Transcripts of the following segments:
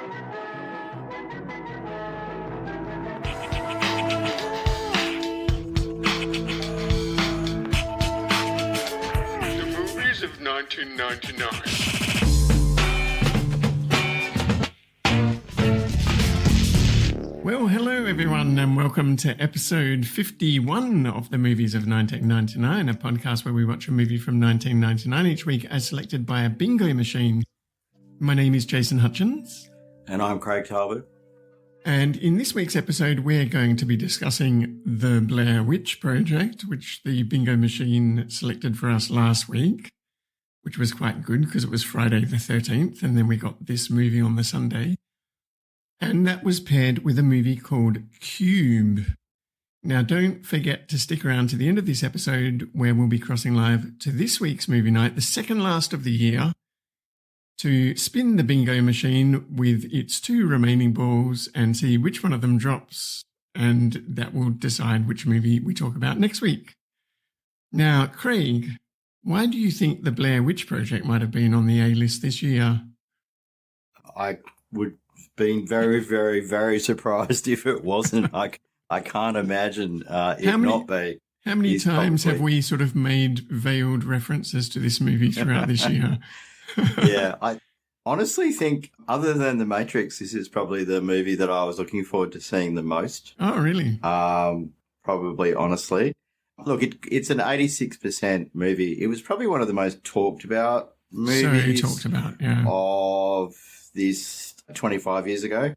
Movies of 1999. Well, hello everyone, and welcome to episode 51 of the Movies of 1999, a podcast where we watch a movie from 1999 each week as selected by a bingo machine. My name is Jason Hutchins. And I'm Craig Talbot. And in this week's episode, we're going to be discussing the Blair Witch Project, which the bingo machine selected for us last week, which was quite good because it was Friday the 13th, and then we got this movie on the Sunday. And that was paired with a movie called Cube. Now, don't forget to stick around to the end of this episode where we'll be crossing live to this week's movie night, the second last of the year, to spin the bingo machine with its two remaining balls and see which one of them drops, and that will decide which movie we talk about next week. Now, Craig, why do you think the Blair Witch Project might have been on the A-list this year? I would have been very, very, very surprised if it wasn't. I can't imagine not be. How many times have we sort of made veiled references to this movie throughout this year? Yeah, I honestly think, other than The Matrix, this is probably the movie that I was looking forward to seeing the most. Oh, really? Probably, honestly. Look, it's an 86% movie. It was probably one of the most talked about movies of this 25 years ago.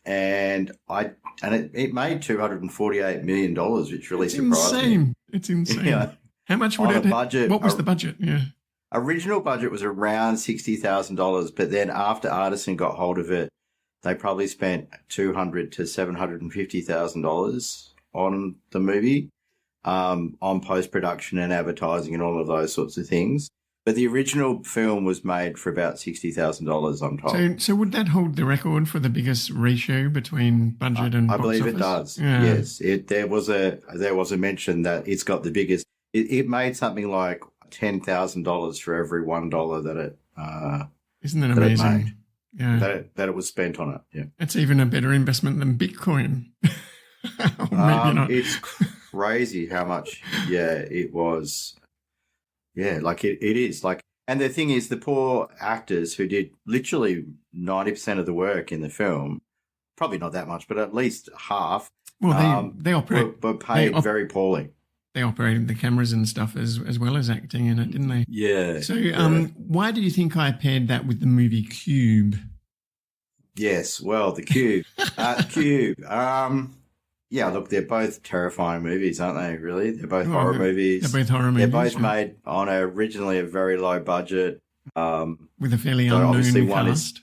And it made $248 million, which really surprised me. It's insane. Yeah. How much would it budget? What was the budget? Yeah. Original budget was around $60,000, but then after Artisan got hold of it, they probably spent $200,000 to $750,000 on the movie, on post-production and advertising and all of those sorts of things. But the original film was made for about $60,000, I'm told. So would that hold the record for the biggest ratio between budget and box office? I believe it does. Yeah. Yes, there was a mention that it's got the biggest. It made something like $10,000 for every $1 that it. Isn't that amazing? Yeah, that it was spent on it. Yeah, it's even a better investment than Bitcoin. Maybe not. It's crazy how much. Yeah, it was. Yeah, like it is like, and the thing is, the poor actors who did literally 90% of the work in the film, probably not that much, but at least half. Well, were paid very poorly. They operated the cameras and stuff as well as acting in it, didn't they? Yeah. So, why do you think I paired that with the movie Cube? Yes, well, the Cube, Cube. Yeah, look, they're both terrifying movies, aren't they? Really, they're both horror movies. They're both horror movies. They're both made on originally a very low budget, with a fairly unknown cast.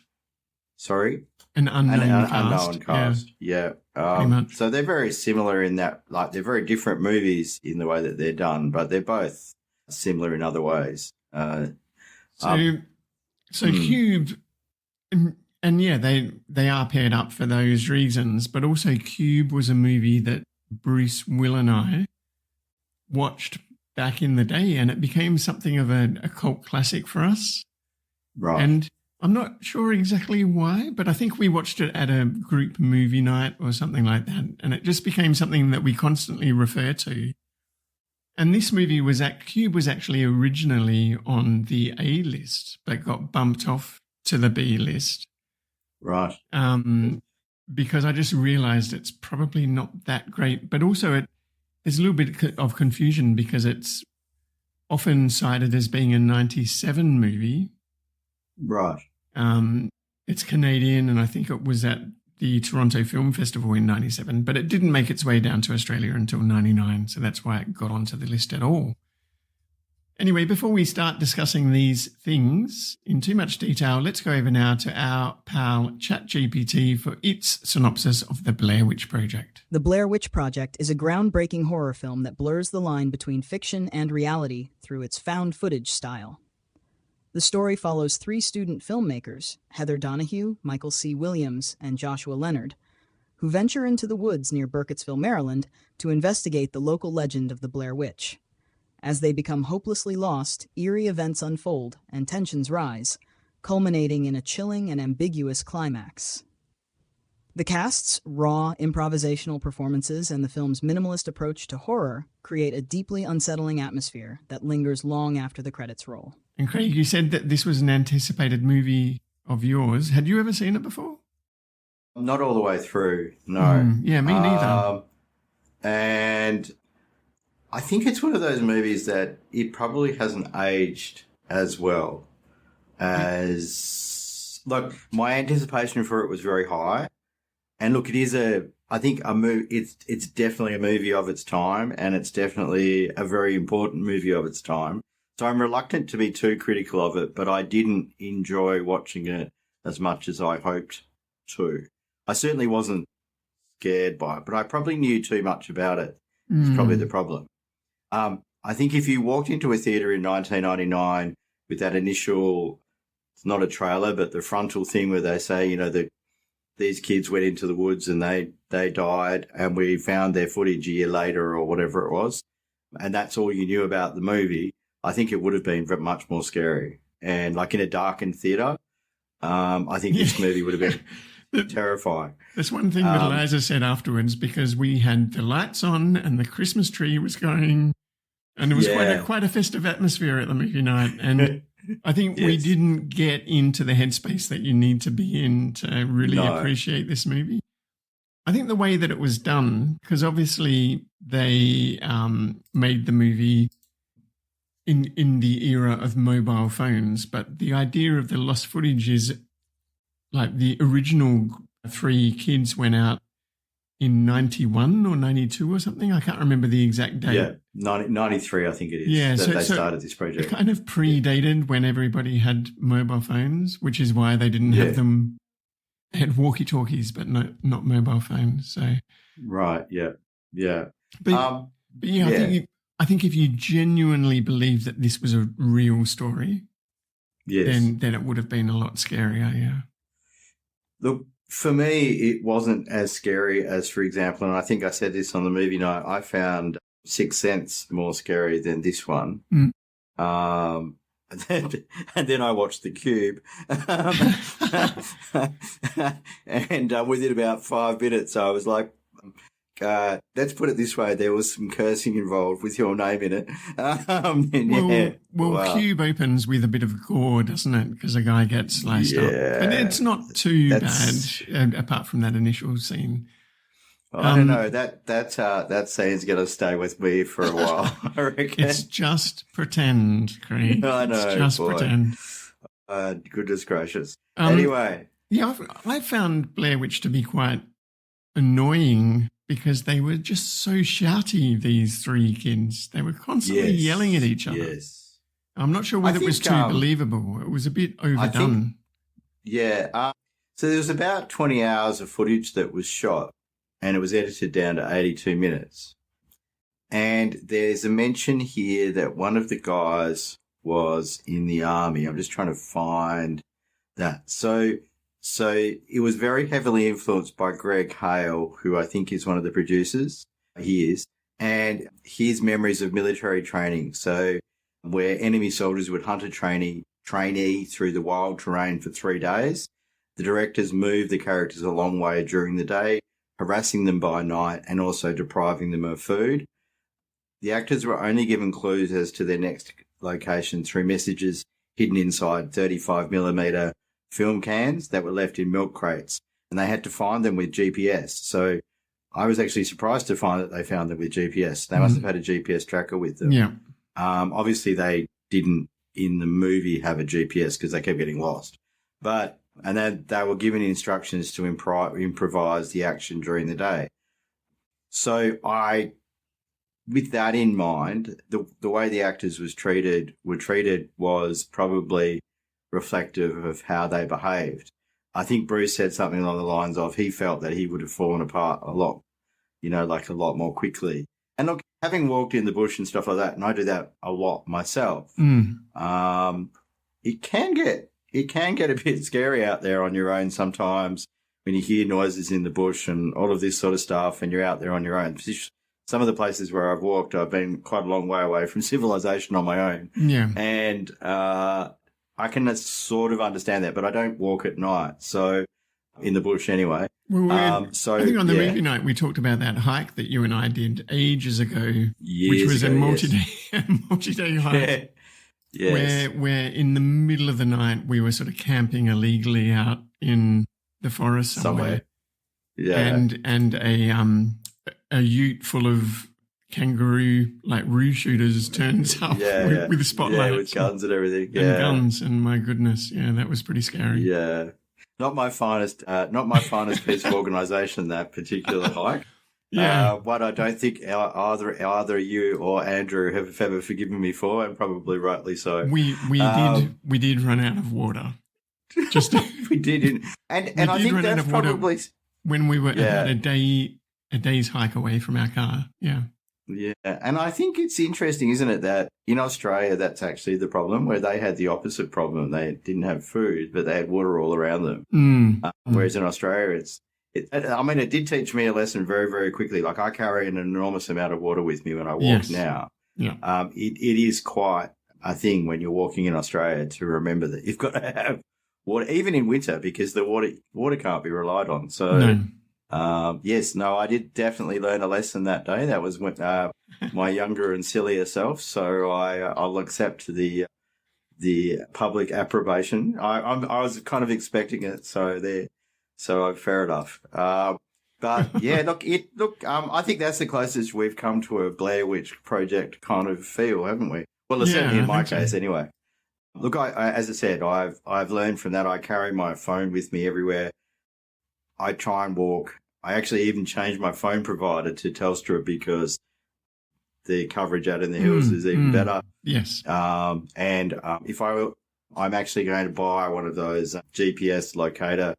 Sorry, an unknown cast. Yeah. So they're very similar in that, like, they're very different movies in the way that they're done, but they're both similar in other ways. So Cube. And yeah, they are paired up for those reasons. But also Cube was a movie that Bruce, Will and I watched back in the day, and it became something of a cult classic for us. Right. And I'm not sure exactly why, but I think we watched it at a group movie night or something like that. And it just became something that we constantly refer to. And this movie Cube was actually originally on the A list, but got bumped off to the B list. Right. Because I just realised it's probably not that great. But also there's a little bit of confusion because it's often cited as being a 97 movie. Right. It's Canadian, and I think it was at the Toronto Film Festival in 97, but it didn't make its way down to Australia until 99, so that's why it got onto the list at all. Anyway, before we start discussing these things in too much detail, let's go over now to our pal ChatGPT for its synopsis of The Blair Witch Project. The Blair Witch Project is a groundbreaking horror film that blurs the line between fiction and reality through its found footage style. The story follows three student filmmakers, Heather Donahue, Michael C. Williams, and Joshua Leonard, who venture into the woods near Burkittsville, Maryland, to investigate the local legend of the Blair Witch. As they become hopelessly lost, eerie events unfold, and tensions rise, culminating in a chilling and ambiguous climax. The cast's raw, improvisational performances and the film's minimalist approach to horror create a deeply unsettling atmosphere that lingers long after the credits roll. And Craig, you said that this was an anticipated movie of yours. Had you ever seen it before? Not all the way through, no. Yeah, me neither. And I think it's one of those movies that it probably hasn't aged as well as... Look, my anticipation for it was very high. And look, it is it's definitely a movie of its time, and it's definitely a very important movie of its time. So I'm reluctant to be too critical of it, but I didn't enjoy watching it as much as I hoped to. I certainly wasn't scared by it, but I probably knew too much about it. It's probably the problem. I think if you walked into a theatre in 1999 with that initial, it's not a trailer, but the frontal thing where they say, these kids went into the woods and they died and we found their footage a year later or whatever it was, and that's all you knew about the movie, I think it would have been much more scary. And like in a darkened theatre, I think this movie would have been terrifying. That's one thing that Liza said afterwards, because we had the lights on and the Christmas tree was going, and it was quite a festive atmosphere at the movie night. And I think we didn't get into the headspace that you need to be in to really appreciate this movie. I think the way that it was done, because obviously they made the movie in the era of mobile phones, but the idea of the lost footage is like the original 3 kids went out in 91 or 92 or something. I can't remember the exact date. Yeah, 93 I think it is. Yeah, that they started this project. It kind of predated when everybody had mobile phones, which is why they didn't have them. They had walkie-talkies, but not mobile phones. So right, yeah. But I think if you genuinely believe that this was a real story, then it would have been a lot scarier. Yeah. Look, for me, it wasn't as scary as, for example, and I think I said this on the movie night, I found Sixth Sense more scary than this one. And then I watched The Cube. And within about 5 minutes, I was like, let's put it this way, there was some cursing involved with your name in it. Cube opens with a bit of gore, doesn't it? Because a guy gets sliced up. But it's not too bad, apart from that initial scene. I don't know. That scene's going to stay with me for a while, I reckon. It's just pretend, Craig. I know. It's just pretend. Goodness gracious. Anyway. Yeah, I found Blair Witch to be quite annoying because they were just so shouty, these 3 kids. They were constantly yelling at each other. Yes. I'm not sure whether it was too believable. It was a bit overdone. So there was about 20 hours of footage that was shot, and it was edited down to 82 minutes. And there's a mention here that one of the guys was in the army. I'm just trying to find that. So it was very heavily influenced by Greg Hale, who I think is one of the producers. He is. And his memories of military training. So where enemy soldiers would hunt a trainee through the wild terrain for 3 days, the directors moved the characters a long way during the day, harassing them by night and also depriving them of food. The actors were only given clues as to their next location through messages hidden inside 35mm film cans that were left in milk crates, and they had to find them with GPS. So I was actually surprised to find that they found them with GPS. They must have had a GPS tracker with them. Yeah. Obviously they didn't in the movie have a GPS because they kept getting lost. And then they were given instructions to improvise the action during the day. So with that in mind, the way the actors were treated was probably reflective of how they behaved. I think Bruce said something along the lines of he felt that he would have fallen apart a lot, a lot more quickly. And look, having walked in the bush and stuff like that, and I do that a lot myself, it can get a bit scary out there on your own sometimes when you hear noises in the bush and all of this sort of stuff and you're out there on your own. Some of the places where I've walked, I've been quite a long way away from civilization on my own. Yeah. And I can sort of understand that, but I don't walk at night. So in the bush anyway. Well, I think on the yeah. movie night we talked about that hike that you and I did ages ago, which Years was ago, a yes. multi-day hike. Yes. Where in the middle of the night we were sort of camping illegally out in the forest somewhere. Yeah. And a ute full of kangaroo like roo shooters turns up with spotlights. Yeah, with guns and everything. Yeah. And guns, and my goodness, yeah, that was pretty scary. Yeah. Not my finest piece of organisation, that particular hike. Yeah. What I don't think either you or Andrew have ever forgiven me for, and probably rightly so. We did run out of water. Just we did, and I think that's probably when we were about a day's hike away from our car. Yeah. Yeah, and I think it's interesting, isn't it, that in Australia that's actually the problem, where they had the opposite problem. They didn't have food, but they had water all around them. Whereas in Australia, it did teach me a lesson very, very quickly. Like, I carry an enormous amount of water with me when I walk now. Yeah. It is quite a thing when you're walking in Australia to remember that you've got to have water, even in winter, because the water can't be relied on. So. No. I did definitely learn a lesson that day. That was when, my younger and sillier self. So I'll accept the public approbation. I was kind of expecting it. So fair enough. But yeah, I think that's the closest we've come to a Blair Witch Project kind of feel, haven't we? Well, certainly in my case, anyway. Look, as I said, I've learned from that. I carry my phone with me everywhere. I try and walk. I actually even changed my phone provider to Telstra because the coverage out in the hills is even better. Yes. If I'm actually going to buy one of those GPS locator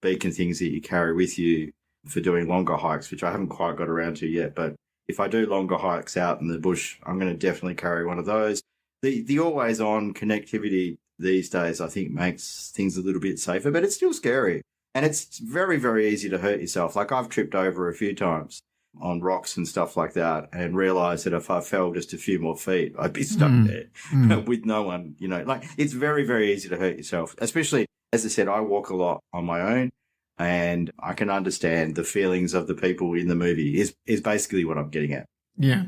beacon things that you carry with you for doing longer hikes, which I haven't quite got around to yet. But if I do longer hikes out in the bush, I'm going to definitely carry one of those. The always on connectivity these days, I think, makes things a little bit safer, but it's still scary. And it's very, very easy to hurt yourself. Like, I've tripped over a few times on rocks and stuff like that and realised that if I fell just a few more feet, I'd be stuck there with no one, Like, it's very, very easy to hurt yourself, especially, as I said, I walk a lot on my own, and I can understand the feelings of the people in the movie is basically what I'm getting at. Yeah.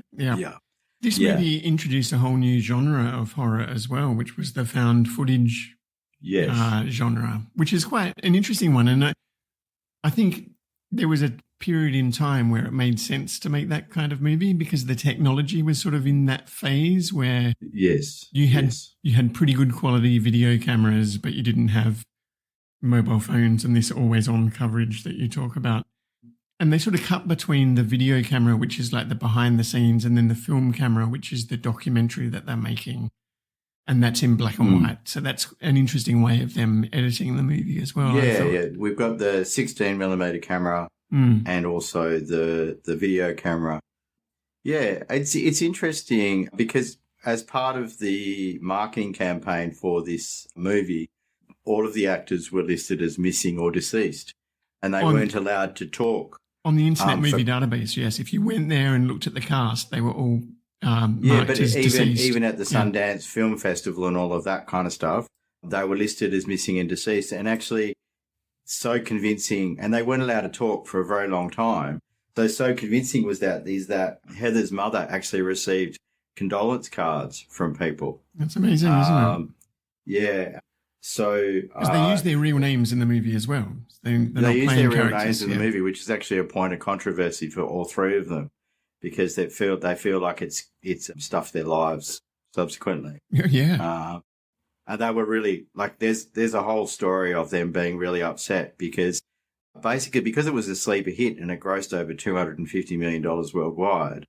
This movie introduced a whole new genre of horror as well, which was the found footage genre, which is quite an interesting one. And I think there was a period in time where it made sense to make that kind of movie because the technology was sort of in that phase where you had pretty good quality video cameras, but you didn't have mobile phones and this always on coverage that you talk about. And they sort of cut between the video camera, which is like the behind the scenes, and then the film camera, which is the documentary that they're making. And that's in black and white. So that's an interesting way of them editing the movie as well. Yeah. We've got the 16mm camera and also the video camera. Yeah, it's interesting because as part of the marketing campaign for this movie, all of the actors were listed as missing or deceased, and they weren't allowed to talk. On the Internet Movie Database, yes. If you went there and looked at the cast, they were all marked as deceased. Even at the Sundance Film Festival and all of that kind of stuff, they were listed as missing and deceased, and actually so convincing, and they weren't allowed to talk for a very long time. So convincing was that Heather's mother actually received condolence cards from people. That's amazing, isn't it? Yeah. So because they use their real names in the movie as well. They use their real names in the movie, which is actually a point of controversy for all three of them, because they feel like it's stuffed their lives subsequently. Yeah. And they were really like there's a whole story of them being really upset because it was a sleeper hit and it grossed over $250 million worldwide.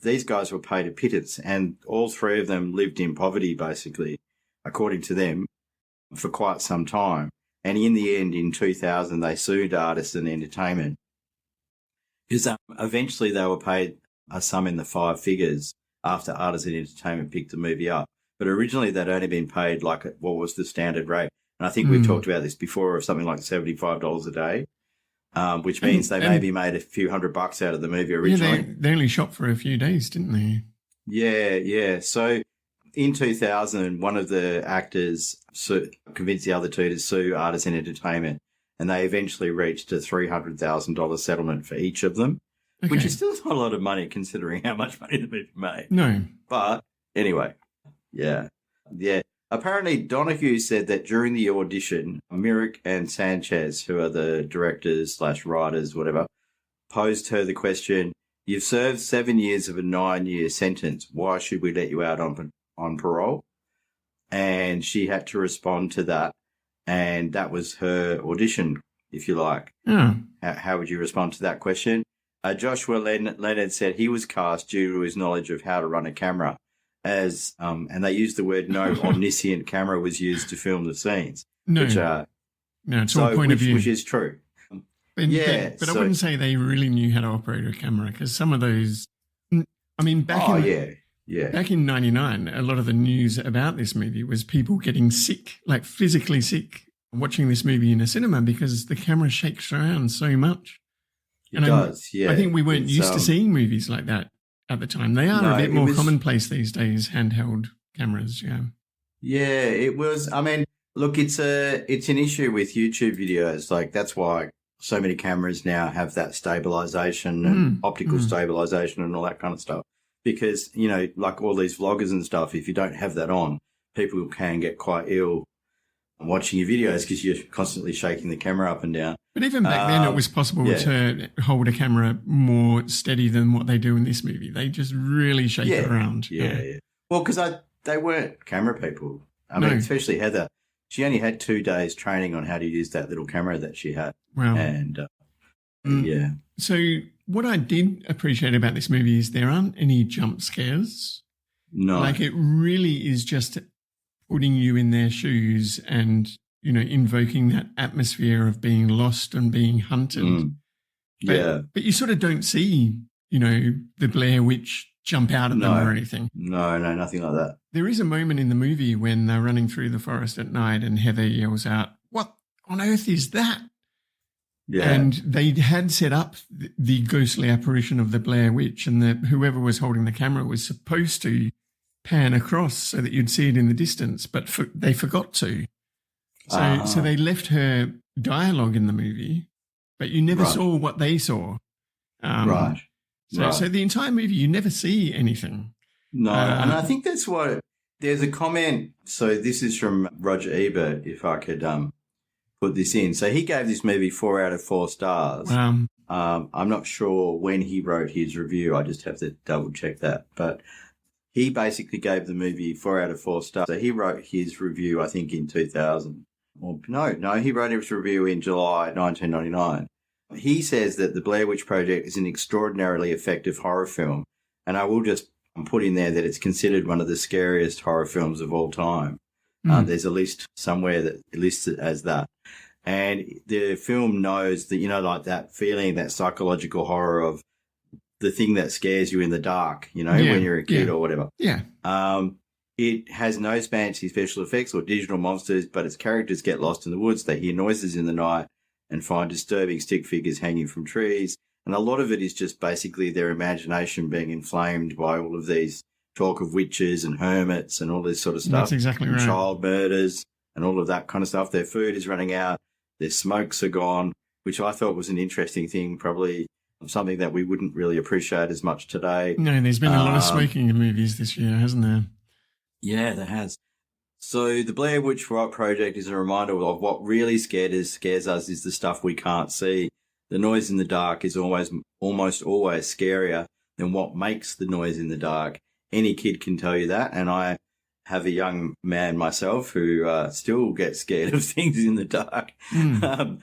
These guys were paid a pittance, and all three of them lived in poverty, basically, according to them, for quite some time. And in the end, in 2000, they sued Artisan Entertainment because eventually they were paid a sum in the 5 figures after Artisan Entertainment picked the movie up. But originally they'd only been paid like what was the standard rate. And I think we've talked about this before, of something like $75 a day, which means they maybe made a few $100 out of the movie originally. Yeah, they only shot for a few days, didn't they? Yeah. So in 2000, one of the actors convinced the other two to sue Artisan Entertainment, and they eventually reached a $300,000 settlement for each of them, which is still not a lot of money considering how much money the movie made. No. But anyway, yeah. Apparently, Donahue said that during the audition, Myrick and Sanchez, who are the directors / writers, whatever, posed her the question, "You've served 7 years of a 9-year sentence. Why should we let you out on parole?" And she had to respond to that. And that was her audition, if you like. Oh. How would you respond to that question? Joshua Leonard said he was cast due to his knowledge of how to run a camera. And they used the word no omniscient camera was used to film the scenes. No, it's all point of view. Which is true. But I wouldn't say they really knew how to operate a camera, because some of those, I mean, back in 99, a lot of the news about this movie was people getting sick, like physically sick, watching this movie in a cinema because the camera shakes around so much. It does, yeah. I think we weren't used to seeing movies like that at the time. They are a bit more commonplace these days, handheld cameras, yeah. Yeah, it was. I mean, look, it's an issue with YouTube videos. Like, that's why so many cameras now have that stabilization and optical stabilization and all that kind of stuff. Because, you know, like all these vloggers and stuff, if you don't have that on, people can get quite ill watching your videos because you're constantly shaking the camera up and down. But even back then, it was possible to hold a camera more steady than what they do in this movie. They just really shake it around. Yeah. Well, because they weren't camera people. I mean, especially Heather. She only had 2 days training on how to use that little camera that she had. Wow. And, So what I did appreciate about this movie is there aren't any jump scares. No. Like, it really is just putting you in their shoes and, you know, invoking that atmosphere of being lost and being hunted. But you sort of don't see, you know, the Blair Witch jump out at them or anything. No, nothing like that. There is a moment in the movie when they're running through the forest at night and Heather yells out, "What on earth is that?" Yeah. And they had set up the ghostly apparition of the Blair Witch, and whoever was holding the camera was supposed to pan across so that you'd see it in the distance, but they forgot to. So they left her dialogue in the movie, but you never saw what they saw. So the entire movie, you never see anything. No, and I think that's what there's a comment. So this is from Roger Ebert, if I could put this in. So he gave this movie 4 out of 4 stars. I'm not sure when he wrote his review. I just have to double check that. But he basically gave the movie 4 out of 4 stars. So he wrote his review, I think, in 2000. He wrote his review in July 1999. He says that The Blair Witch Project is an extraordinarily effective horror film. And I will just put in there that it's considered one of the scariest horror films of all time. There's a list somewhere that lists it as that. And the film knows that, you know, like that feeling, that psychological horror of the thing that scares you in the dark, you know, when you're a kid or whatever. Yeah. It has no fancy special effects or digital monsters, but its characters get lost in the woods. They hear noises in the night and find disturbing stick figures hanging from trees. And a lot of it is just basically their imagination being inflamed by all of these talk of witches and hermits and all this sort of stuff. That's exactly right. Child murders and all of that kind of stuff. Their food is running out. Their smokes are gone, which I thought was an interesting thing, probably something that we wouldn't really appreciate as much today. No, there's been a lot of smoking in movies this year, hasn't there? Yeah, there has. So the Blair Witch Project is a reminder of what really scares us is the stuff we can't see. The noise in the dark is almost always scarier than what makes the noise in the dark. Any kid can tell you that, and I have a young man myself who still gets scared of things in the dark. So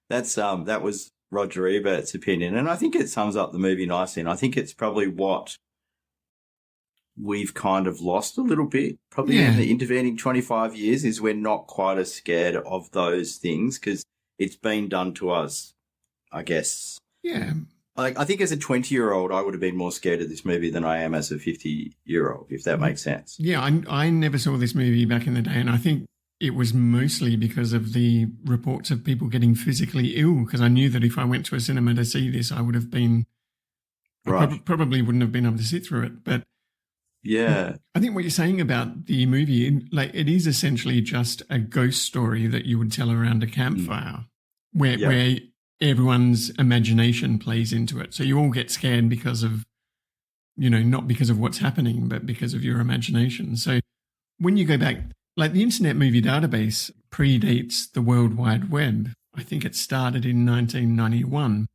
that was Roger Ebert's opinion, and I think it sums up the movie nicely. And I think it's probably what we've kind of lost a little bit, probably in the intervening 25 years, is we're not quite as scared of those things because it's been done to us, I guess. Yeah. Like, I think as a 20-year-old, I would have been more scared of this movie than I am as a 50-year-old, if that makes sense. Yeah, I never saw this movie back in the day, and I think it was mostly because of the reports of people getting physically ill, because I knew that if I went to a cinema to see this, I would have been... Right. Probably wouldn't have been able to sit through it, but Yeah. I think what you're saying about the movie, like it is essentially just a ghost story that you would tell around a campfire where everyone's imagination plays into it. So you all get scared because of, not because of what's happening, but because of your imagination. So when you go back, like the Internet Movie Database predates the World Wide Web. I think it started in 1991,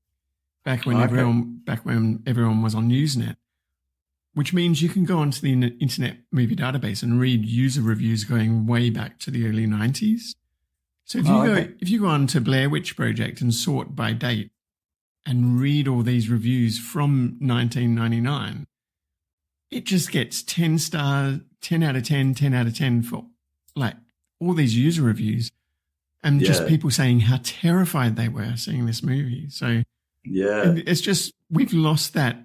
back when everyone was on Usenet. Which means you can go onto the Internet Movie Database and read user reviews going way back to the early 90s. So if you go onto Blair Witch Project and sort by date and read all these reviews from 1999, it just gets 10 stars, 10 out of 10, 10 out of 10 for like all these user reviews and just people saying how terrified they were seeing this movie. So it's just, we've lost that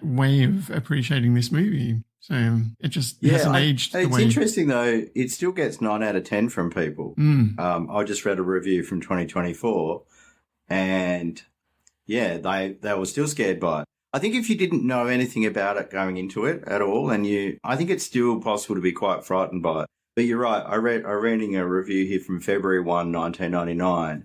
way of appreciating this movie. So it just hasn't aged. It's interesting though. It still gets 9 out of 10 from people. I just read a review from 2024 and they were still scared by it. I think if you didn't know anything about it going into it at all, I think it's still possible to be quite frightened by it. But you're right. I'm reading a review here from February 1, 1999,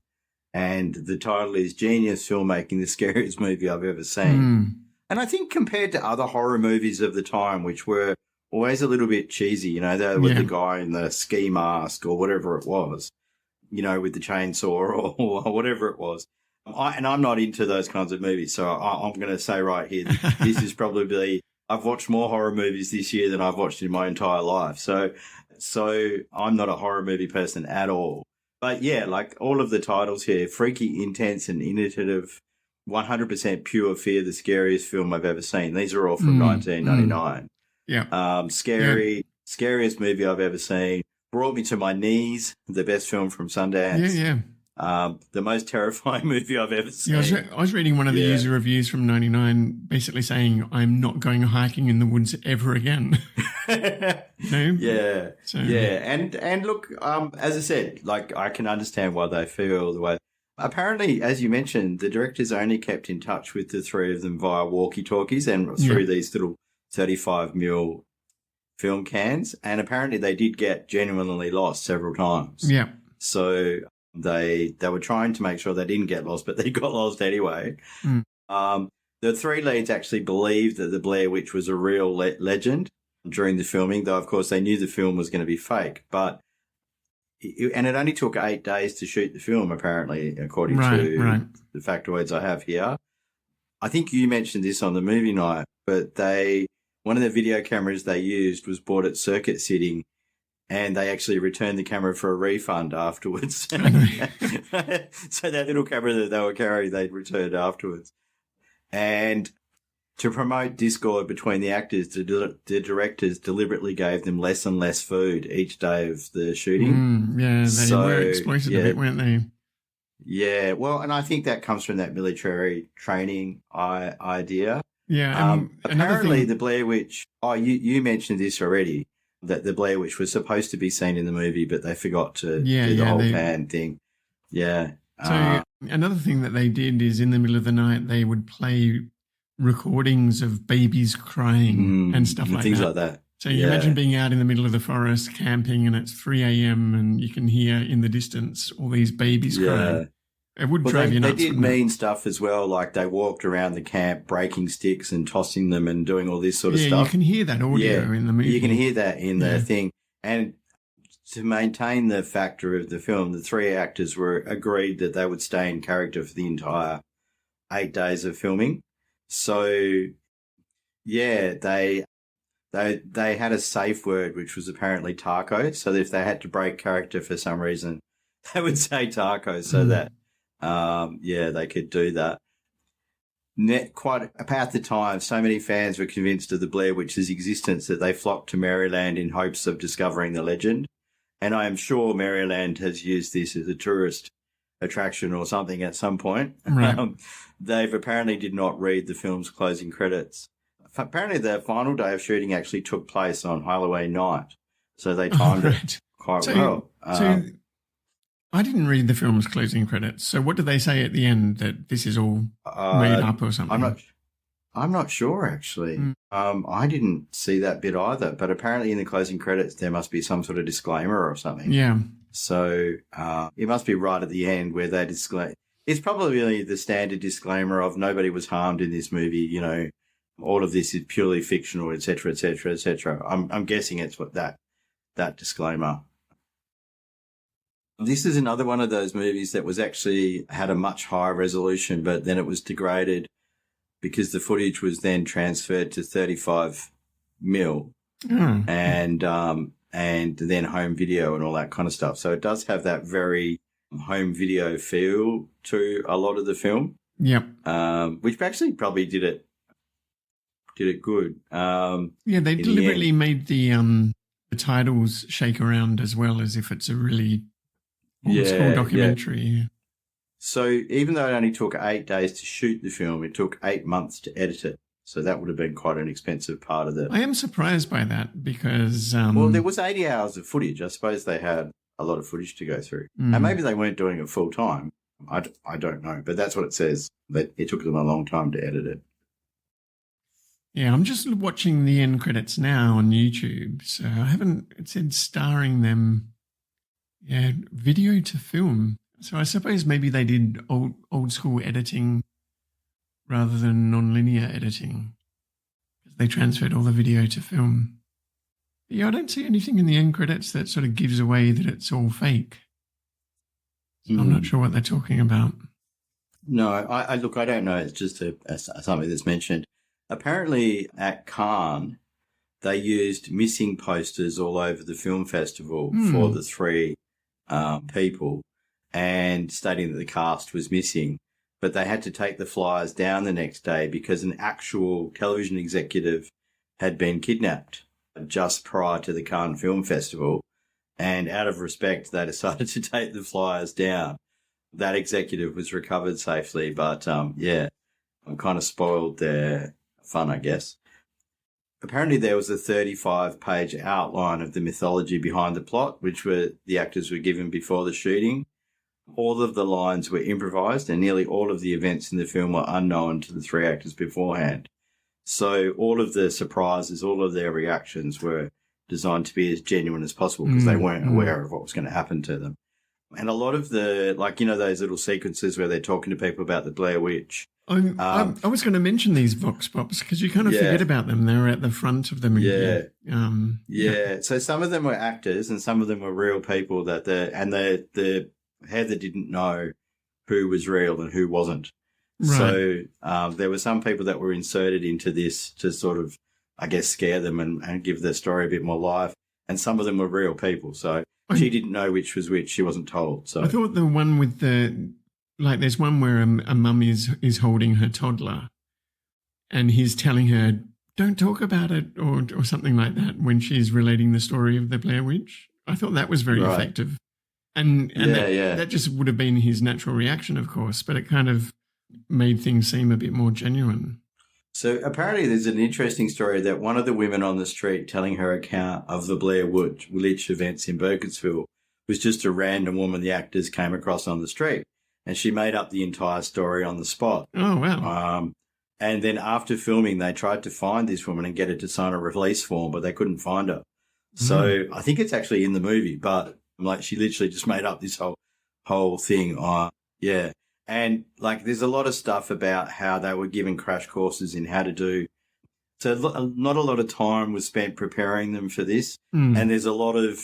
and the title is Genius Filmmaking, the Scariest Movie I've Ever Seen. And I think compared to other horror movies of the time, which were always a little bit cheesy, with the guy in the ski mask or whatever it was, with the chainsaw or whatever it was. I'm not into those kinds of movies, so I'm going to say right here, this is probably, I've watched more horror movies this year than I've watched in my entire life. So I'm not a horror movie person at all. But yeah, like all of the titles here, freaky, intense and innovative, 100% pure fear, the scariest film I've ever seen. These are all from 1999. Scariest movie I've ever seen. Brought Me to My Knees, the best film from Sundance. The most terrifying movie I've ever seen. I was reading one of the user reviews from 99 basically saying, I'm not going hiking in the woods ever again. And look, as I said, like I can understand why they feel the way. Apparently, as you mentioned, the directors only kept in touch with the three of them via walkie-talkies and through these little 35mm film cans. And apparently they did get genuinely lost several times. Yeah. So they were trying to make sure they didn't get lost, but they got lost anyway. The three leads actually believed that the Blair Witch was a real legend during the filming, though, of course, they knew the film was going to be fake. And it only took 8 days to shoot the film, apparently, according to the factoids I have here. I think you mentioned this on the movie night, but one of the video cameras they used was bought at Circuit Sitting, and they actually returned the camera for a refund afterwards. So that little camera that they were carrying, they'd returned afterwards. And to promote discord between the actors, the directors deliberately gave them less and less food each day of the shooting. They were exploited a bit, weren't they? Yeah, well, and I think that comes from that military training idea. Yeah. Apparently the Blair Witch, you mentioned this already, that the Blair Witch was supposed to be seen in the movie, but they forgot to do the whole pan thing. Yeah. So another thing that they did is in the middle of the night, they would play recordings of babies crying and stuff like things that. Like that. So you imagine being out in the middle of the forest camping and it's 3 a.m. and you can hear in the distance all these babies crying. It would drive you nuts. They did mean stuff as well, like they walked around the camp breaking sticks and tossing them and doing all this sort of stuff. Yeah, you can hear that audio in the movie. You can hear that in the thing. And to maintain the factor of the film, the three actors were agreed that they would stay in character for the entire 8 days of filming. So, they had a safe word, which was apparently taco. So that if they had to break character for some reason, they would say taco so that, they could do that. Quite about the time, so many fans were convinced of the Blair Witch's existence that they flocked to Maryland in hopes of discovering the legend. And I am sure Maryland has used this as a tourist attraction or something at some point. Right. They've apparently did not read the film's closing credits. Apparently the final day of shooting actually took place on Halloween night. So they timed it quite well. So I didn't read the film's closing credits. So what did they say at the end, that this is all made up or something? I'm not sure, actually. Mm. I didn't see that bit either, but apparently in the closing credits there must be some sort of disclaimer or something. Yeah. So it must be right at the end where they disclaim. It's probably really the standard disclaimer of nobody was harmed in this movie, you know, all of this is purely fictional, et cetera, et cetera, et cetera. I'm guessing it's what that disclaimer. This is another one of those movies that was actually had a much higher resolution, but then it was degraded because the footage was then transferred to 35 mil and then home video and all that kind of stuff. So it does have that very home video feel to a lot of the film. Yep. Which actually probably did it good. Yeah, they deliberately made the titles shake around as well, as if it's a really old school documentary. Yeah. So even though it only took 8 days to shoot the film, it took 8 months to edit it. So that would have been quite an expensive part of it. I am surprised by that because... well, there was 80 hours of footage. I suppose they had a lot of footage to go through. And maybe they weren't doing it full time. I don't know. But that's what it says, that it took them a long time to edit it. Yeah, I'm just watching the end credits now on YouTube. So I haven't... It said starring them... Yeah, video to film. So I suppose maybe they did old school editing rather than non-linear editing. They transferred all the video to film. But yeah, I don't see anything in the end credits that sort of gives away that it's all fake. So I'm not sure what they're talking about. No, I look, I don't know. It's just something that's mentioned. Apparently at Cannes, they used missing posters all over the film festival for the three people and stating that the cast was missing. But they had to take the flyers down the next day because an actual television executive had been kidnapped just prior to the Cannes Film Festival. And out of respect, they decided to take the flyers down. That executive was recovered safely, but yeah, I'm kind of spoiled their fun, I guess. Apparently there was a 35-page outline of the mythology behind the plot, which the actors were given before the shooting. All of the lines were improvised and nearly all of the events in the film were unknown to the three actors beforehand. So all of the surprises, all of their reactions were designed to be as genuine as possible because they weren't aware of what was going to happen to them. And a lot of the, like, you know, those little sequences where they're talking to people about the Blair Witch. I was going to mention these vox pops because you kind of forget about them. They were at the front of the movie. Yeah. So some of them were actors and some of them were real people that the Heather didn't know who was real and who wasn't. Right. So there were some people that were inserted into this to sort of, I guess, scare them and give their story a bit more life. And some of them were real people. So she didn't know which was which. She wasn't told. So I thought the one with there's one where a mum is holding her toddler and he's telling her, don't talk about it or something like that when she's relating the story of the Blair Witch. I thought that was very effective. And that just would have been his natural reaction, of course, but it kind of made things seem a bit more genuine. So apparently there's an interesting story that one of the women on the street telling her account of the Blair Witch events in Burkittsville was just a random woman the actors came across on the street. And she made up the entire story on the spot. Oh, wow. And then after filming, they tried to find this woman and get her to sign a release form, but they couldn't find her. So I think it's actually in the movie, but like she literally just made up this whole thing. Yeah. And like there's a lot of stuff about how they were given crash courses in how to do. So not a lot of time was spent preparing them for this. And there's a lot of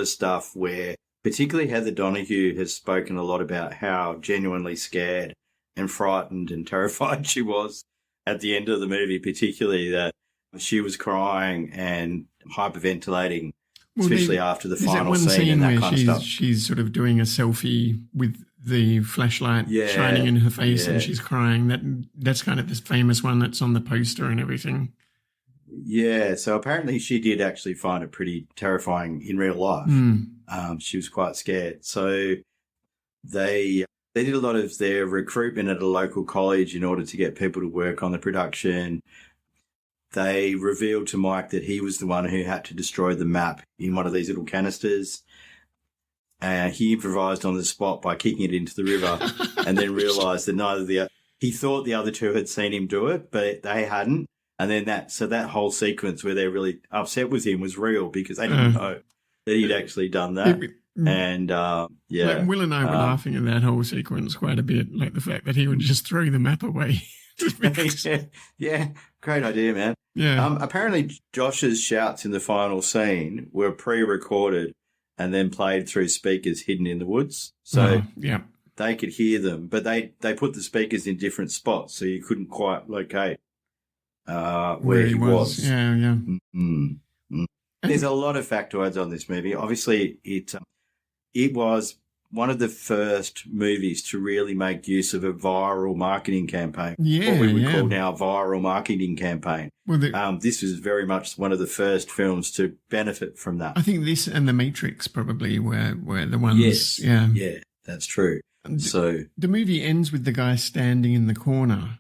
stuff where particularly Heather Donahue has spoken a lot about how genuinely scared and frightened and terrified she was at the end of the movie, particularly that she was crying and hyperventilating, especially after the final scene and that kind of stuff. She's sort of doing a selfie with the flashlight shining in her face and she's crying. That's kind of this famous one that's on the poster and everything. Yeah, so apparently she did actually find it pretty terrifying in real life. She was quite scared. So they did a lot of their recruitment at a local college in order to get people to work on the production. They revealed to Mike that he was the one who had to destroy the map in one of these little canisters. He improvised on the spot by kicking it into the river and then realised that he thought the other two had seen him do it, but they hadn't. And then that whole sequence where they're really upset with him was real because they didn't know that he'd actually done that. And, Like Will and I were laughing at that whole sequence quite a bit, like the fact that he would just throw the map away. yeah, great idea, man. Yeah. Apparently Josh's shouts in the final scene were pre-recorded and then played through speakers hidden in the woods. So they could hear them, but they put the speakers in different spots so you couldn't quite locate where he was. Yeah. Mm-hmm. There's a lot of factoids on this movie. Obviously, it was one of the first movies to really make use of a viral marketing campaign. Yeah, what we would call now a viral marketing campaign. Well, this was very much one of the first films to benefit from that. I think this and The Matrix probably were the ones. Yes. Yeah, that's true. So the movie ends with the guy standing in the corner.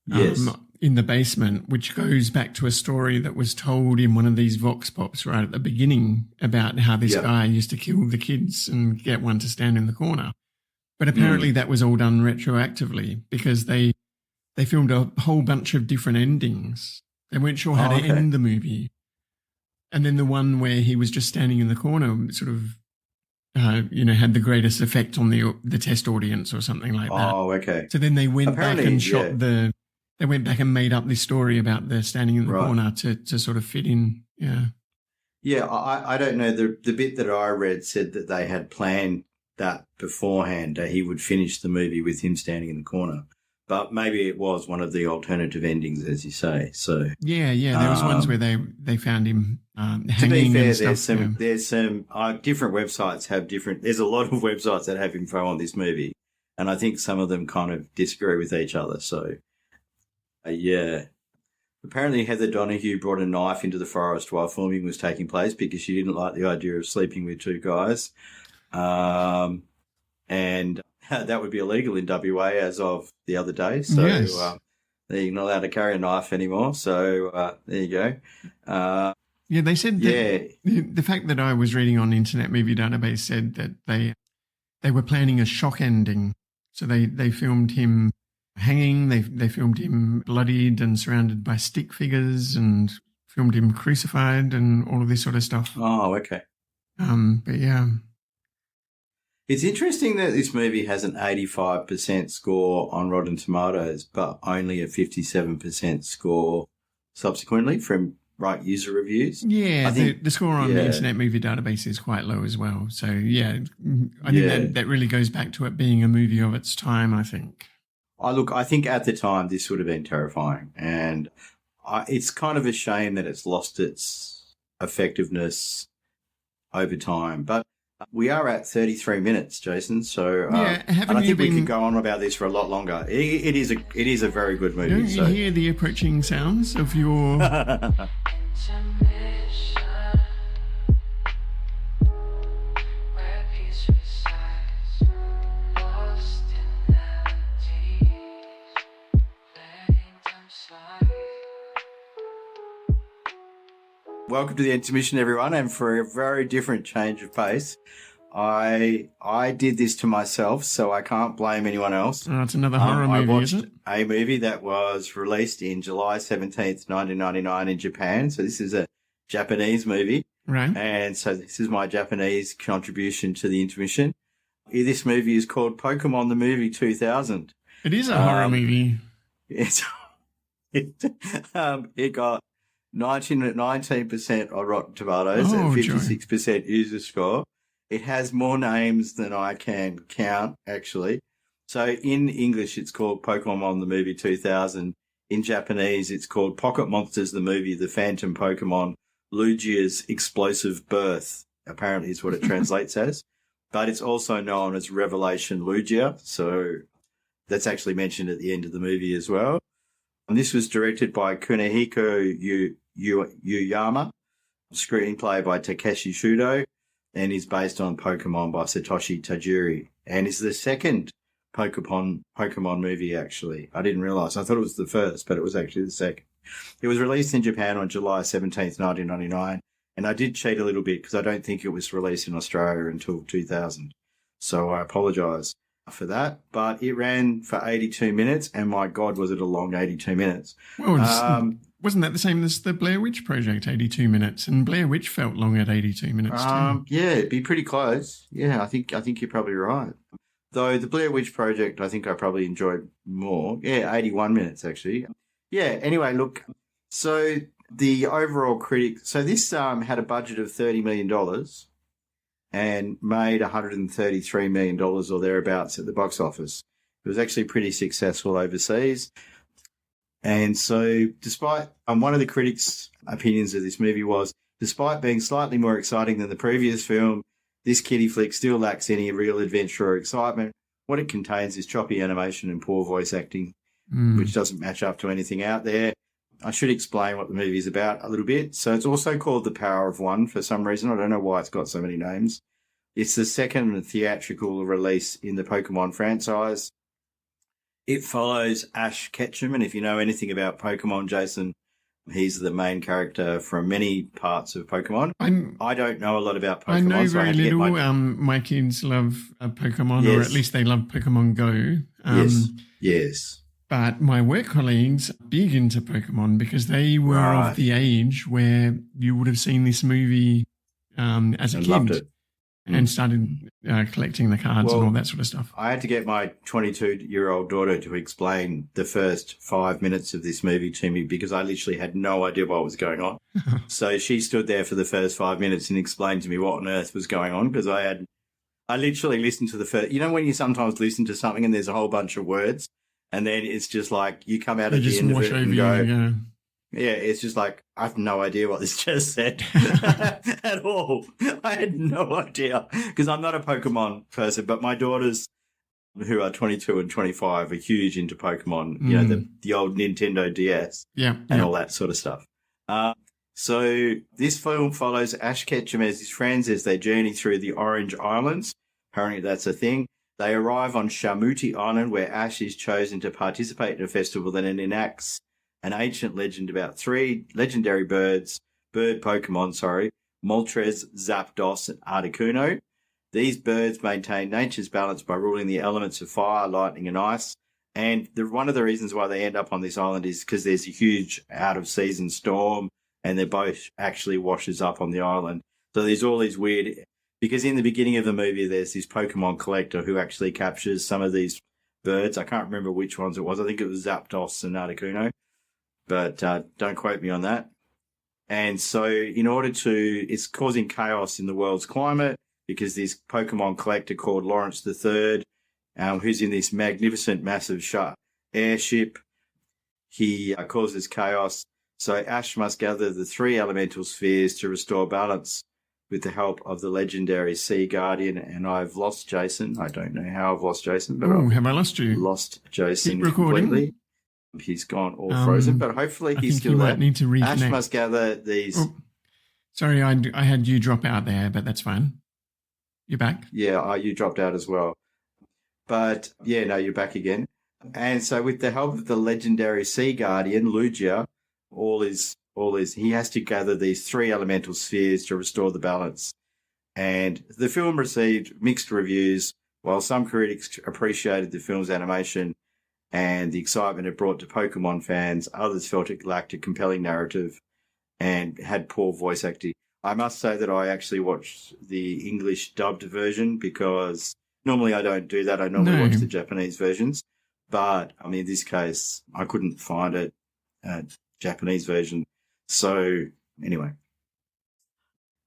Yes. In the basement, which goes back to a story that was told in one of these Vox Pops right at the beginning about how this guy used to kill the kids and get one to stand in the corner. But apparently that was all done retroactively because they filmed a whole bunch of different endings. They weren't sure how to end the movie. And then the one where he was just standing in the corner sort of, had the greatest effect on the test audience or something like that. Oh, okay. So then they went back and shot They went back and made up this story about the standing in the corner to sort of fit in. Yeah. Yeah, I don't know. The bit that I read said that they had planned that beforehand, that he would finish the movie with him standing in the corner. But maybe it was one of the alternative endings, as you say. So yeah. There was ones where they found him hanging. To be fair, and stuff, there's some different websites have different. There's a lot of websites that have info on this movie, and I think some of them kind of disagree with each other. So. Apparently Heather Donahue brought a knife into the forest while filming was taking place because she didn't like the idea of sleeping with two guys. And that would be illegal in WA as of the other day. So you're not allowed to carry a knife anymore. So there you go. They said that the fact that I was reading on Internet Movie Database said that they were planning a shock ending. So they filmed him hanging, they filmed him bloodied and surrounded by stick figures and filmed him crucified and all of this sort of stuff. Oh, okay. But yeah. It's interesting that this movie has an 85% score on Rotten Tomatoes, but only a 57% score subsequently from user reviews. Yeah, I think the score on the Internet Movie Database is quite low as well. So, I think that really goes back to it being a movie of its time, I think. I think at the time this would have been terrifying, and it's kind of a shame that it's lost its effectiveness over time. But we are at 33 minutes, Jason. So and I think we could go on about this for a lot longer. It is a very good movie. Don't you hear the approaching sounds of your? Welcome to the intermission, everyone, and for a very different change of pace, I did this to myself, so I can't blame anyone else. Oh, it's another horror movie, isn't it? A movie that was released in July 17th, 1999 in Japan. So this is a Japanese movie. Right. And so this is my Japanese contribution to the intermission. This movie is called Pokemon the Movie 2000. It is a horror movie. It got 19% on Rotten Tomatoes and 56% user score. It has more names than I can count, actually. So in English, it's called Pokemon the Movie 2000. In Japanese, it's called Pocket Monsters the Movie, The Phantom Pokemon, Lugia's Explosive Birth, apparently is what it translates as. But it's also known as Revelation Lugia. So that's actually mentioned at the end of the movie as well. And this was directed by Kunihiko Yuyama, screenplay by Takeshi Shudo, and is based on Pokemon by Satoshi Tajiri, and is the second Pokemon movie, actually. I didn't realise. I thought it was the first, but it was actually the second. It was released in Japan on July 17th, 1999, and I did cheat a little bit because I don't think it was released in Australia until 2000. So I apologise. for that, but it ran for 82 minutes, and my God, was it a long 82 minutes. Well, wasn't that the same as the Blair Witch Project, 82 minutes? And Blair Witch felt long at 82 minutes too. Yeah, it'd be pretty close. Yeah, I think you're probably right. Though the Blair Witch Project, I think I probably enjoyed more. Yeah, 81 minutes actually. Yeah, anyway, look, so the overall critic, so this had a budget of $30 million and made $133 million or thereabouts at the box office. It was actually pretty successful overseas. And so despite, one of the critics' opinions of this movie was, despite being slightly more exciting than the previous film, this kiddie flick still lacks any real adventure or excitement. What it contains is choppy animation and poor voice acting, which doesn't match up to anything out there. I should explain what the movie is about a little bit. So it's also called The Power of One for some reason. I don't know why it's got so many names. It's the second theatrical release in the Pokemon franchise. It follows Ash Ketchum, and if you know anything about Pokemon, Jason, he's the main character from many parts of Pokemon. I don't know a lot about Pokemon. I know very little. My kids love Pokemon, or at least they love Pokemon Go. Yes. But my work colleagues are big into Pokemon because they were of the age where you would have seen this movie as a kid. Loved it. And started collecting the cards and all that sort of stuff. I had to get my 22-year-old daughter to explain the first 5 minutes of this movie to me because I literally had no idea what was going on. So she stood there for the first 5 minutes and explained to me what on earth was going on because I literally listened to the first... You know when you sometimes listen to something and there's a whole bunch of words and then it's just like you come out at the end of it and go... Yeah, it's just like, I have no idea what this just said at all. I had no idea because I'm not a Pokemon person, but my daughters, who are 22 and 25, are huge into Pokemon, you know, the old Nintendo DS and all that sort of stuff. So this film follows Ash Ketchum as his friends as they journey through the Orange Islands. Apparently that's a thing. They arrive on Shamuti Island where Ash is chosen to participate in a festival that enacts an ancient legend about three legendary bird Pokemon, Moltres, Zapdos, and Articuno. These birds maintain nature's balance by ruling the elements of fire, lightning, and ice. And one of the reasons why they end up on this island is because there's a huge out-of-season storm, and their boat actually washes up on the island. So there's all these weird... Because in the beginning of the movie, there's this Pokemon collector who actually captures some of these birds. I can't remember which ones it was. I think it was Zapdos and Articuno. But don't quote me on that. And so it's causing chaos in the world's climate because this Pokemon collector called Lawrence III, who's in this magnificent, massive airship, he causes chaos. So Ash must gather the three elemental spheres to restore balance with the help of the legendary Sea Guardian. And I've lost Jason. I don't know how I've lost Jason. But have I lost you? Lost Jason completely. He's gone all frozen, but hopefully he's still there. Might need to reconnect. Ash must gather these... Oh, sorry, I had you drop out there, but that's fine. You're back? Yeah, you dropped out as well. But, yeah, no, you're back again. And so with the help of the legendary Sea Guardian, Lugia, he has to gather these three elemental spheres to restore the balance. And the film received mixed reviews. While some critics appreciated the film's animation and the excitement it brought to Pokemon fans, others felt it lacked a compelling narrative and had poor voice acting. I must say that I actually watched the English dubbed version because normally I don't do that. I normally watch the Japanese versions. But, I mean, in this case, I couldn't find a Japanese version. So, anyway.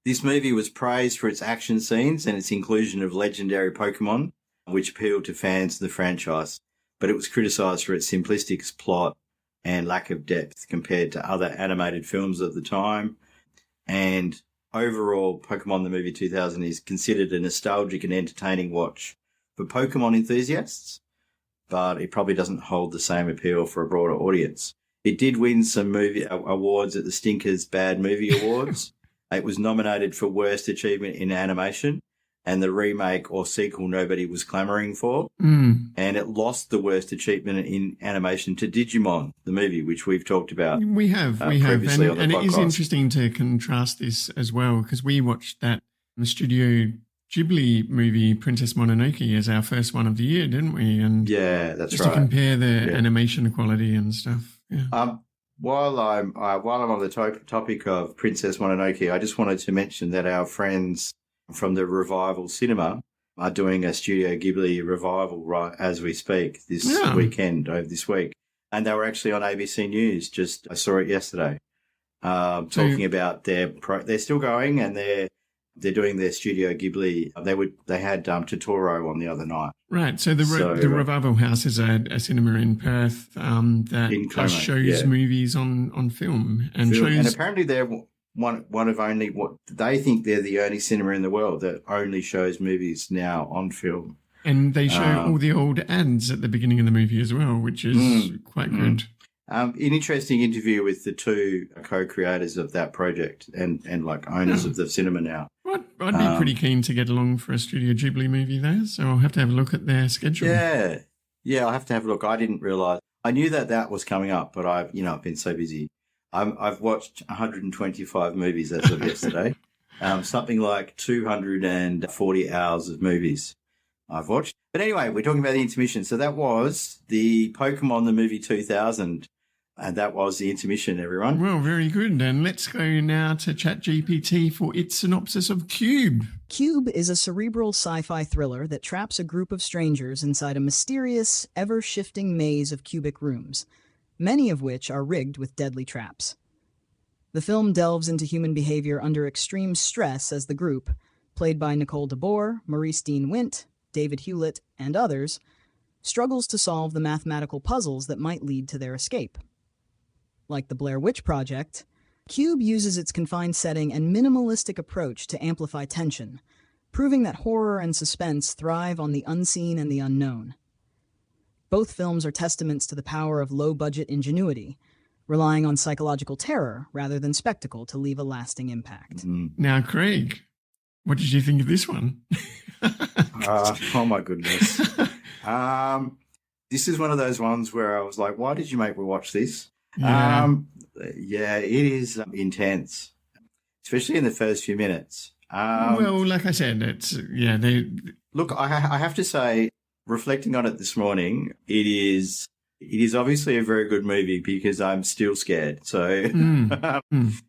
This movie was praised for its action scenes and its inclusion of legendary Pokemon, which appealed to fans of the franchise. But it was criticised for its simplistic plot and lack of depth compared to other animated films of the time. And overall, Pokemon the Movie 2000 is considered a nostalgic and entertaining watch for Pokemon enthusiasts, but it probably doesn't hold the same appeal for a broader audience. It did win some movie awards at the Stinkers Bad Movie Awards. It was nominated for Worst Achievement in Animation, and the remake or sequel nobody was clamouring for. And it lost the Worst Achievement in Animation to Digimon, the movie, which we've talked about. We have. And it is interesting to contrast this as well, because we watched that Studio Ghibli movie, Princess Mononoke, as our first one of the year, didn't we? And Yeah, that's just right. to compare the animation quality and stuff. Yeah. While I'm on the topic of Princess Mononoke, I just wanted to mention that our friends from the Revival Cinema are doing a Studio Ghibli revival right as we speak this weekend, over this week. And they were actually on ABC News. I saw it yesterday, talking about they're still going, and they're doing their Studio Ghibli. They had Totoro on the other night. Right. So the Revival House is a cinema in Perth that shows movies on film and shows. And apparently they're one of only what they think they're the only cinema in the world that only shows movies now on film. And they show all the old ads at the beginning of the movie as well, which is quite good. An interesting interview with the two co-creators of that project and like owners of the cinema now. I'd be pretty keen to get along for a Studio Ghibli movie there, so I'll have to have a look at their schedule. Yeah, I'll have to have a look. I didn't realise. I knew that was coming up, but I've been so busy. I've watched 125 movies as of yesterday, something like 240 hours of movies I've watched. But anyway, we're talking about the intermission. So that was the Pokemon the Movie 2000, and that was the intermission, everyone. Well, very good. And let's go now to ChatGPT for its synopsis of Cube. Cube is a cerebral sci-fi thriller that traps a group of strangers inside a mysterious, ever-shifting maze of cubic rooms, many of which are rigged with deadly traps. The film delves into human behavior under extreme stress as the group, played by Nicole DeBoer, Maurice Dean Wint, David Hewlett, and others, struggles to solve the mathematical puzzles that might lead to their escape. Like the Blair Witch Project, Cube uses its confined setting and minimalistic approach to amplify tension, proving that horror and suspense thrive on the unseen and the unknown. Both films are testaments to the power of low-budget ingenuity, relying on psychological terror rather than spectacle to leave a lasting impact. Now, Craig, what did you think of this one? Oh, my goodness. This is one of those ones where I was like, why did you make me watch this? Yeah, it is intense, especially in the first few minutes. Well, like I said, Look, I have to say, reflecting on it this morning, it is obviously a very good movie because I'm still scared. So,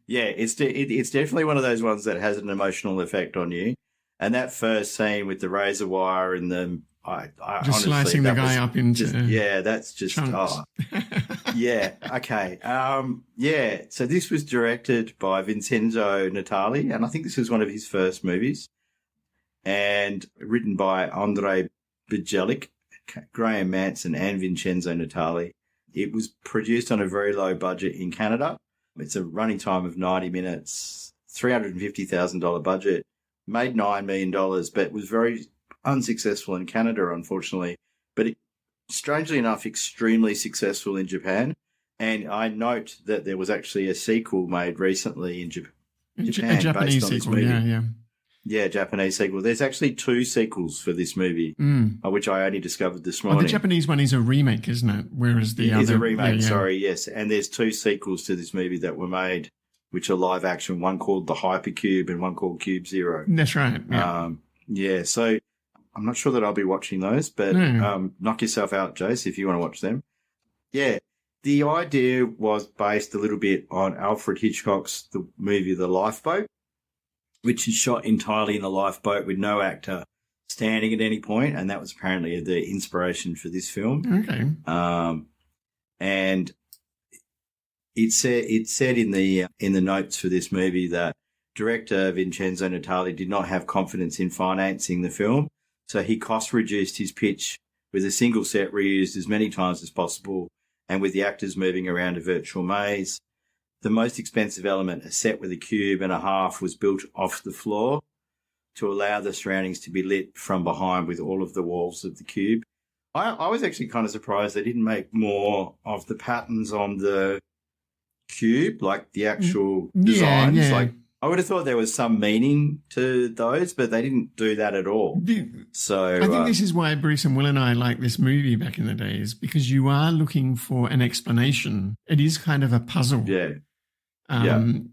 yeah, it's definitely one of those ones that has an emotional effect on you. And that first scene with the razor wire and I just honestly, slicing the guy up into that's just chunks. Yeah, okay. So this was directed by Vincenzo Natali, and I think this was one of his first movies, and written by Andrei Bajelic, Graham Manson, and Vincenzo Natali. It was produced on a very low budget in Canada. It's a running time of 90 minutes, $350,000 budget, made $9 million, but was very unsuccessful in Canada, unfortunately. But strangely enough, extremely successful in Japan. And I note that there was actually a sequel made recently in Japan. A Japanese sequel, yeah. Yeah, Japanese sequel. There's actually 2 sequels for this movie, which I only discovered this morning. The Japanese one is a remake, isn't it? Whereas the other is a remake. Sorry, yes. And there's 2 sequels to this movie that were made, which are live action. One called The Hypercube and one called Cube Zero. That's right. Yeah. So I'm not sure that I'll be watching those, but knock yourself out, Jace, if you want to watch them. Yeah. The idea was based a little bit on Alfred Hitchcock's the movie The Lifeboat, which is shot entirely in a lifeboat with no actor standing at any point, and that was apparently the inspiration for this film. Okay. And it said in the notes for this movie that director Vincenzo Natali did not have confidence in financing the film, so he cost reduced his pitch with a single set reused as many times as possible, and with the actors moving around a virtual maze. The most expensive element, a set with a cube and a half, was built off the floor to allow the surroundings to be lit from behind with all of the walls of the cube. I was actually kind of surprised they didn't make more of the patterns on the cube, like the actual designs. Yeah. Like, I would have thought there was some meaning to those, but they didn't do that at all. So I think this is why Bruce and Will and I liked this movie back in the days, because you are looking for an explanation. It is kind of a puzzle. Yeah.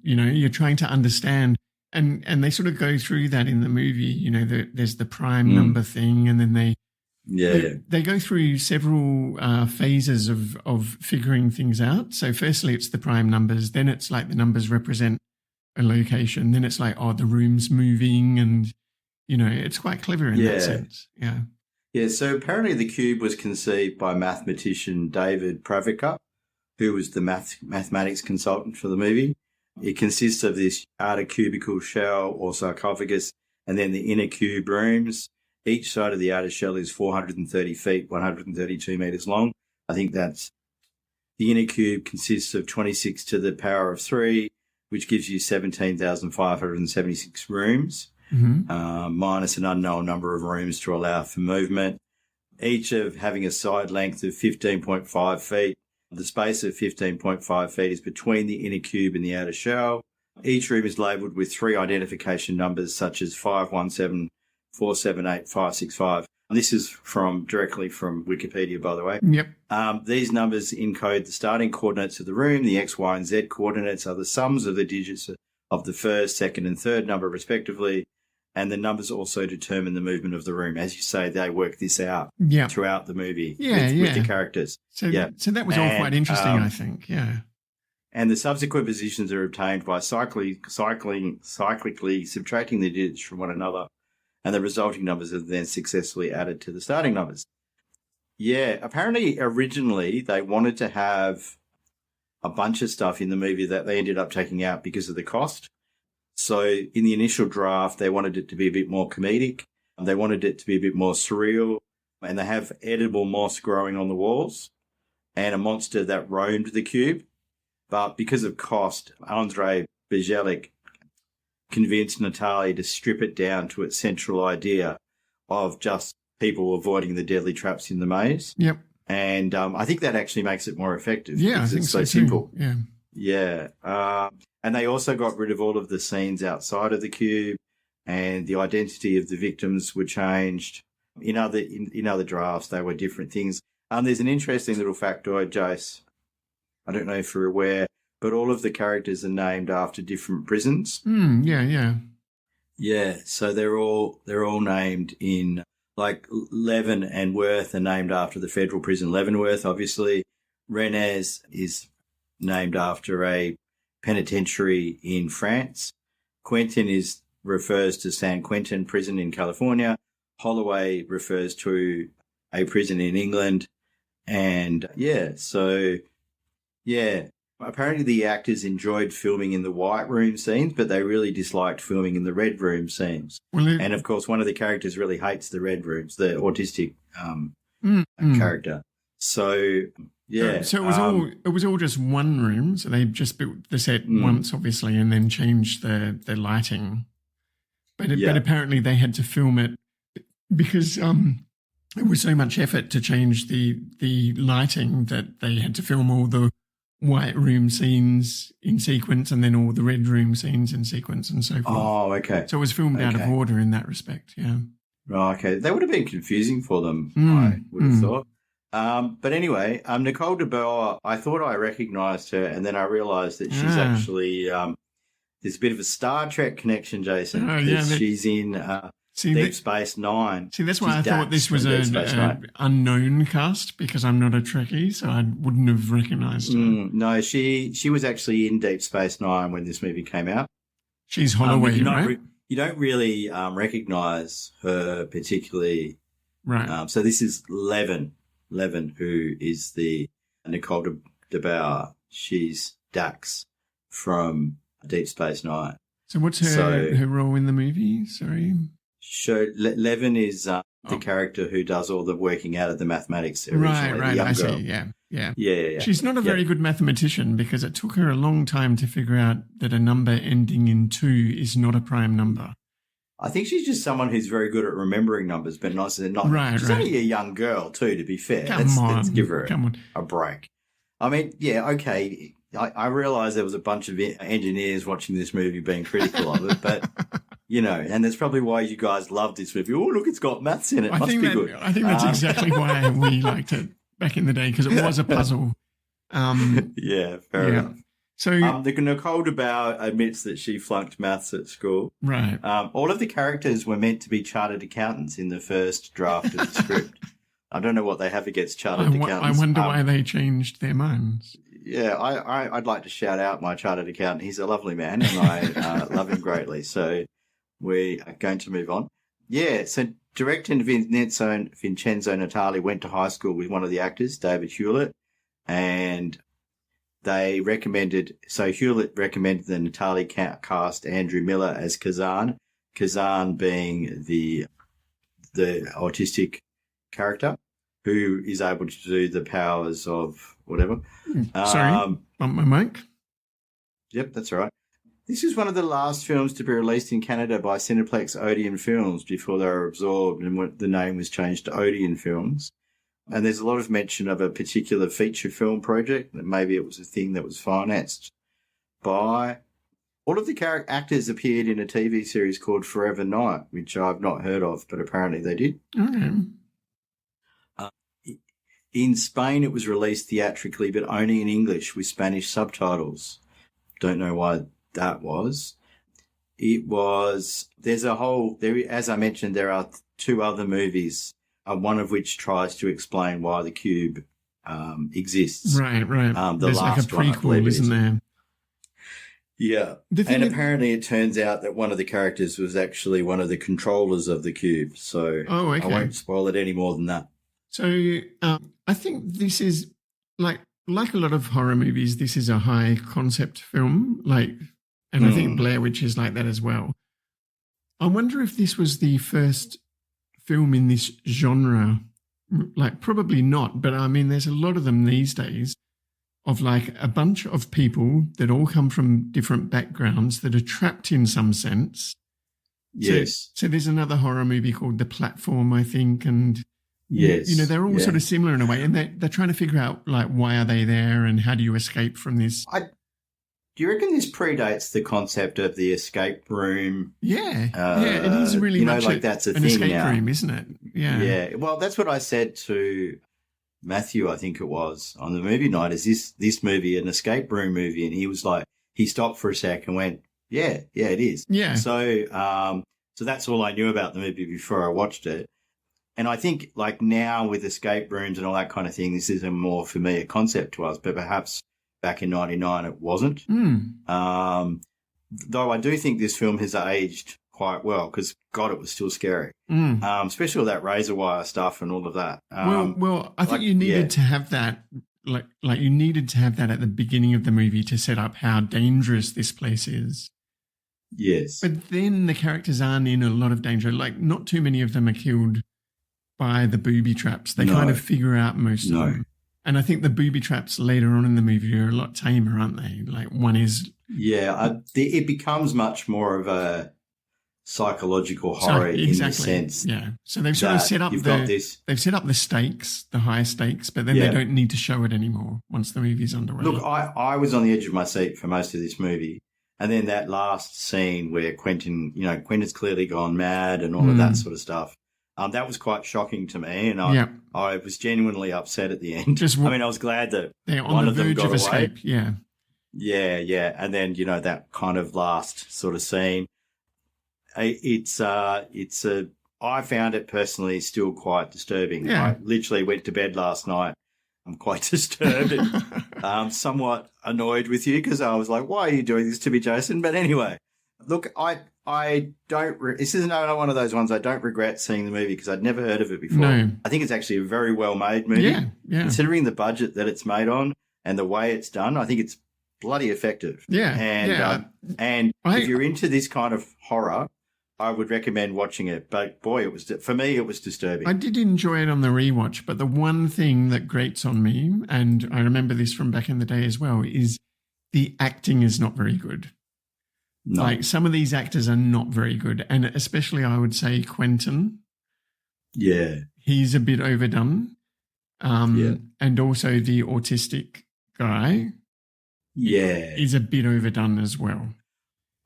You know, you're trying to understand And they sort of go through that in the movie. You know, there's the prime number thing, and then they go through several phases of figuring things out. So firstly, it's the prime numbers. Then it's like the numbers represent a location. Then it's like, oh, the room's moving, and you know, it's quite clever in that sense. Yeah. Yeah. So apparently, the cube was conceived by mathematician David Pravica, who was the mathematics consultant for the movie. It consists of this outer cubical shell or sarcophagus, and then the inner cube rooms. Each side of the outer shell is 430 feet, 132 metres long. I think that's the inner cube consists of 26 to the power of 3, which gives you 17,576 rooms, minus an unknown number of rooms to allow for movement. Each of having a side length of 15.5 feet. The space of 15.5 feet is between the inner cube and the outer shell. Each room is labelled with 3 identification numbers such as 517, 478, 565. This is directly from Wikipedia, by the way. Yep. These numbers encode the starting coordinates of the room. The X, Y, and Z coordinates are the sums of the digits of the first, second, and third number, respectively. And the numbers also determine the movement of the room. As you say, they work this out throughout the movie with the characters. So that was all quite interesting, I think, yeah. And the subsequent positions are obtained by cyclically subtracting the digits from one another, and the resulting numbers are then successfully added to the starting numbers. Yeah, apparently originally they wanted to have a bunch of stuff in the movie that they ended up taking out because of the cost. So in the initial draft, they wanted it to be a bit more comedic. They wanted it to be a bit more surreal. And they have edible moss growing on the walls and a monster that roamed the cube. But because of cost, Andrei Bajelic convinced Natalia to strip it down to its central idea of just people avoiding the deadly traps in the maze. Yep. And I think that actually makes it more effective. Yeah, I think it's so simple. Too. Yeah. Yeah. And they also got rid of all of the scenes outside of the cube, and the identity of the victims were changed. In other drafts, they were different things. There's an interesting little factoid, Jace. I don't know if you're aware, but all of the characters are named after different prisons. Yeah. Yeah, so they're all named in, like, Leven and Worth are named after the federal prison Leavenworth, obviously. Rennes is named after a penitentiary in France. Quentin refers to San Quentin prison in California. Holloway refers to a prison in England. And apparently the actors enjoyed filming in the white room scenes, but they really disliked filming in the red room scenes. And of course, one of the characters really hates the red rooms, the autistic character. So yeah. So it was all just one room. So they just built the set once, obviously, and then changed the lighting. But apparently they had to film it because it was so much effort to change the lighting that they had to film all the white room scenes in sequence and then all the red room scenes in sequence and so forth. Oh, okay. So it was filmed out of order in that respect. Yeah. Oh, okay. That would have been confusing for them, I would have thought. But anyway, Nicole DeBoer, I thought I recognised her, and then I realised that she's actually there's a bit of a Star Trek connection, Jason. Oh, yeah. She's in Deep Space Nine. See, that's why I thought this was an unknown cast, because I'm not a Trekkie, so I wouldn't have recognised her. No, she was actually in Deep Space Nine when this movie came out. She's Holloway, right? You don't really recognise her particularly. Right. So this is Leven, who is the Nicole DeBoer. She's Dax from Deep Space Nine. So what's her role in the movie? Sorry. So Leven is the character who does all the working out of the mathematics originally. Right. I see. Yeah. She's not a very good mathematician because it took her a long time to figure out that a number ending in 2 is not a prime number. I think she's just someone who's very good at remembering numbers, but not. She's only a young girl too, to be fair. Let's give her a break. I mean, yeah, okay. I realise there was a bunch of engineers watching this movie being critical of it, but, you know, and that's probably why you guys loved this movie. Oh, look, it's got maths in it. Must be good. I think that's exactly why we liked it back in the day, because it was a puzzle. Yeah, fair enough. So, The Nicole DeBow admits that she flunked maths at school. right. All of the characters were meant to be chartered accountants in the first draft of the script. I don't know what they have against chartered accountants. I wonder why they changed their minds. Yeah, I'd like to shout out my chartered accountant. He's a lovely man, and I love him greatly. So we are going to move on. Yeah, so director Vincenzo Natali went to high school with one of the actors, David Hewlett, and they recommended, so Hewlett recommended the Natali cast Andrew Miller as Kazan being the autistic character who is able to do the powers of whatever. Sorry, bump my mic. Yep, that's all right. This is one of the last films to be released in Canada by Cineplex Odeon Films before they were absorbed and the name was changed to Odeon Films. And there's a lot of mention of a particular feature film project, that maybe it was a thing that was financed by. All of the actors appeared in a TV series called Forever Night, which I've not heard of, but apparently they did. Okay. In Spain, it was released theatrically, but only in English with Spanish subtitles. Don't know why that was. As I mentioned, there are two other movies, one of which tries to explain why the cube exists. Right. There's like a prequel, isn't there? Yeah. And apparently it turns out that one of the characters was actually one of the controllers of the cube. So okay. I won't spoil it any more than that. So I think this is like a lot of horror movies, this is a high concept film, and I think Blair Witch is like that as well. I wonder if this was the first film in this genre. Probably not, but I mean, there's a lot of them these days of a bunch of people that all come from different backgrounds that are trapped in some sense. Yes. So there's another horror movie called The Platform, I think, and yes, they're all sort of similar in a way, and they're trying to figure out why are they there and how do you escape from this? Do you reckon this predates the concept of the escape room? Yeah, it is really much that's an thing escape now. room, isn't it? Yeah. Yeah. Well, that's what I said to Matthew, I think it was, on the movie night. Is this movie an escape room movie? And he was like, he stopped for a sec and went, yeah, it is. Yeah. So that's all I knew about the movie before I watched it. And I think now with escape rooms and all that kind of thing, this is a more familiar concept to us, but perhaps back in 1999 it wasn't. Though I do think this film has aged quite well because, God, it was still scary, especially all that razor wire stuff and all of that. Well, I think you needed to have that, you needed to have that at the beginning of the movie to set up how dangerous this place is. Yes. But then the characters aren't in a lot of danger. Not too many of them are killed by the booby traps. They kind of figure out most of them. And I think the booby traps later on in the movie are a lot tamer, aren't they? One is... Yeah, it becomes much more of a psychological horror in the sense. Yeah. So they've sort of set up they've set up the stakes, the high stakes, but then they don't need to show it anymore once the movie's underway. Look, I was on the edge of my seat for most of this movie. And then that last scene where Quentin's clearly gone mad and all of that sort of stuff. That was quite shocking to me, and I was genuinely upset at the end. I was glad that one of them got away. Escape. Yeah. Yeah. And then, that kind of last sort of scene. I found it personally still quite disturbing. Yeah. I literally went to bed last night. I'm quite disturbed and somewhat annoyed with you because I was like, why are you doing this to me, Jason? But anyway, look, I don't. This is another one of those ones I don't regret seeing the movie because I'd never heard of it before. No. I think it's actually a very well made movie. Yeah. Considering the budget that it's made on and the way it's done, I think it's bloody effective. Yeah. And if you're into this kind of horror, I would recommend watching it. But boy, for me, it was disturbing. I did enjoy it on the rewatch, but the one thing that grates on me, and I remember this from back in the day as well, is the acting is not very good. No. Some of these actors are not very good, and especially I would say Quentin. Yeah. He's a bit overdone. And also the autistic guy. Yeah. Is a bit overdone as well.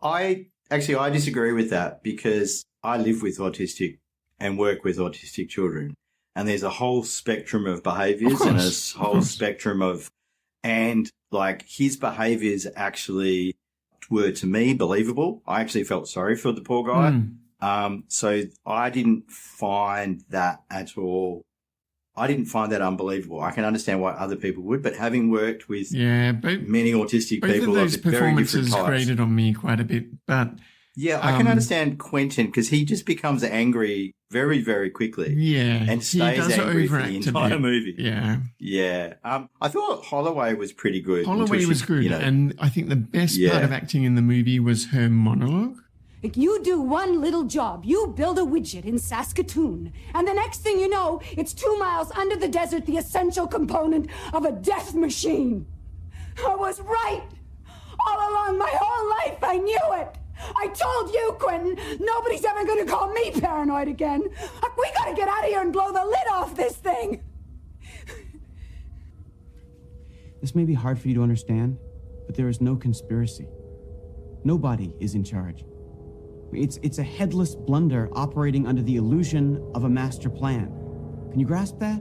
I disagree with that because I live with autistic and work with autistic children, and there's a whole spectrum of behaviours and a whole spectrum of, and like his behaviours actually were to me believable. I actually felt sorry for the poor guy. So I didn't find that at all. I didn't find that unbelievable. I can understand why other people would, but having worked with many autistic both people of those of very different types, grated on me quite a bit. But yeah, I can understand Quentin because he just becomes angry very, very quickly. Yeah, and stays angry for the entire movie. Yeah, yeah. I thought Holloway was pretty good. Holloway was good, and I think the best part of acting in the movie was her monologue. Like, you do one little job. You build a widget in Saskatoon. And the next thing you know, it's 2 miles under the desert, the essential component of a death machine. I was right. All along my whole life, I knew it. I told you, Quentin, nobody's ever going to call me paranoid again. Like, we got to get out of here and blow the lid off this thing. This may be hard for you to understand, but there is no conspiracy. Nobody is in charge. It's a headless blunder operating under the illusion of a master plan. Can you grasp that?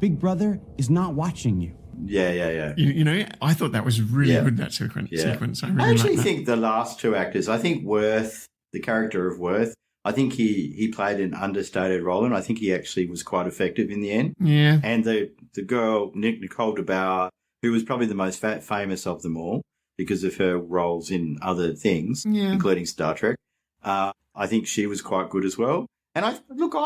Big Brother is not watching you. Yeah. You know, I thought that was really good, that sequence. I actually think the last two actors, I think Worth, the character of Worth, I think he played an understated role, and I think he actually was quite effective in the end. Yeah. And the girl, Nicole DeBauer, who was probably the most famous of them all because of her roles in other things, including Star Trek, I think she was quite good as well. And I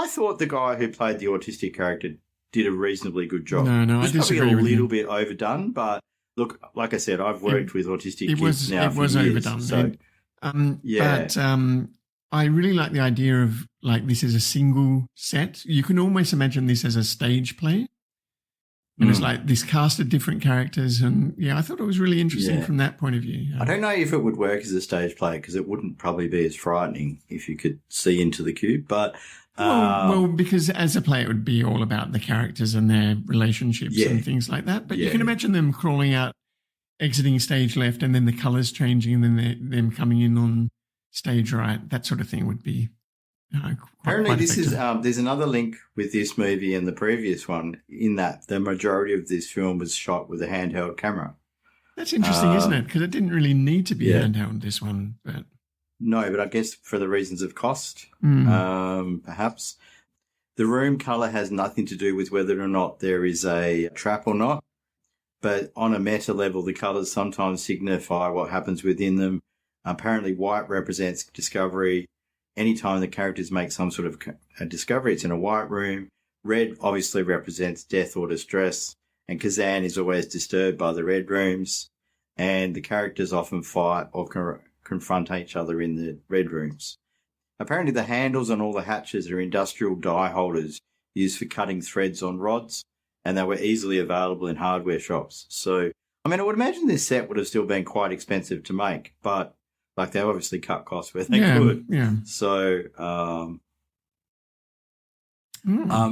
thought the guy who played the autistic character did a reasonably good job. No, I disagree. Probably a little bit overdone, but look, like I said, I've worked with autistic kids now for years. It was overdone. So, But I really like the idea of, like, this is a single set. You can almost imagine this as a stage play. And it's like this cast of different characters. And, I thought it was really interesting from that point of view. I don't know if it would work as a stage play because it wouldn't probably be as frightening if you could see into the cube. But well, because as a play, it would be all about the characters and their relationships and things like that. But you can imagine them crawling out, exiting stage left, and then the colours changing, and then them coming in on stage right. That sort of thing would be apparently quite this effective. is there's another link with this movie and the previous one in that the majority of this film was shot with a handheld camera. That's interesting, isn't it? Because it didn't really need to be handheld, this one. But no, but I guess for the reasons of cost, perhaps. The room colour has nothing to do with whether or not there is a trap or not, but on a meta level, the colours sometimes signify what happens within them. Apparently white represents discovery. Anytime the characters make some sort of a discovery, it's in a white room. Red obviously represents death or distress, and Kazan is always disturbed by the red rooms, and the characters often fight or confront each other in the red rooms. Apparently the handles on all the hatches are industrial die holders used for cutting threads on rods, and they were easily available in hardware shops. So, I mean, I would imagine this set would have still been quite expensive to make, but like they obviously cut costs where they could. Yeah. So,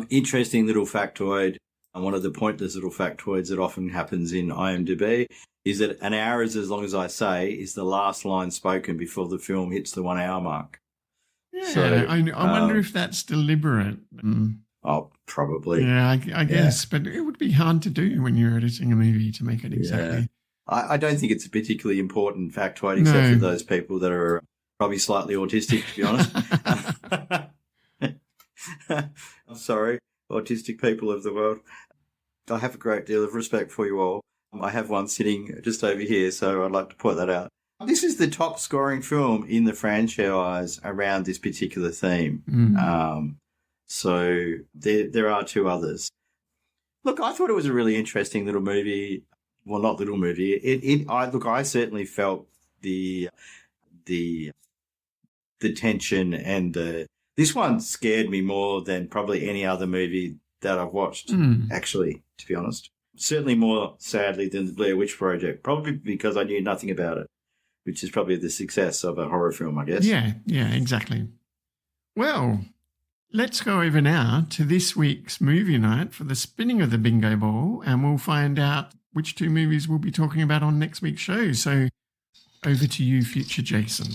interesting little factoid. And one of the pointless little factoids that often happens in IMDb is that an hour is as long as I say is the last line spoken before the film hits the 1 hour mark. Yeah, so, I wonder if that's deliberate. Oh, probably. Yeah, I guess. But it would be hard to do when you're editing a movie to make it exactly. Yeah. I don't think it's a particularly important factoid except for those people that are probably slightly autistic, to be honest. I'm sorry, autistic people of the world. I have a great deal of respect for you all. I have one sitting just over here, so I'd like to point that out. This is the top scoring film in the franchise around this particular theme. So there are two others. Look, I thought it was a really interesting little movie. Well, not little movie. I certainly felt the tension and this one scared me more than probably any other movie that I've watched, actually, to be honest. Certainly more, sadly, than the Blair Witch Project, probably because I knew nothing about it, which is probably the success of a horror film, I guess. Yeah, exactly. Well, let's go over now to this week's movie night for the spinning of the bingo ball, and we'll find out which two movies we'll be talking about on next week's show. So over to you, future Jason.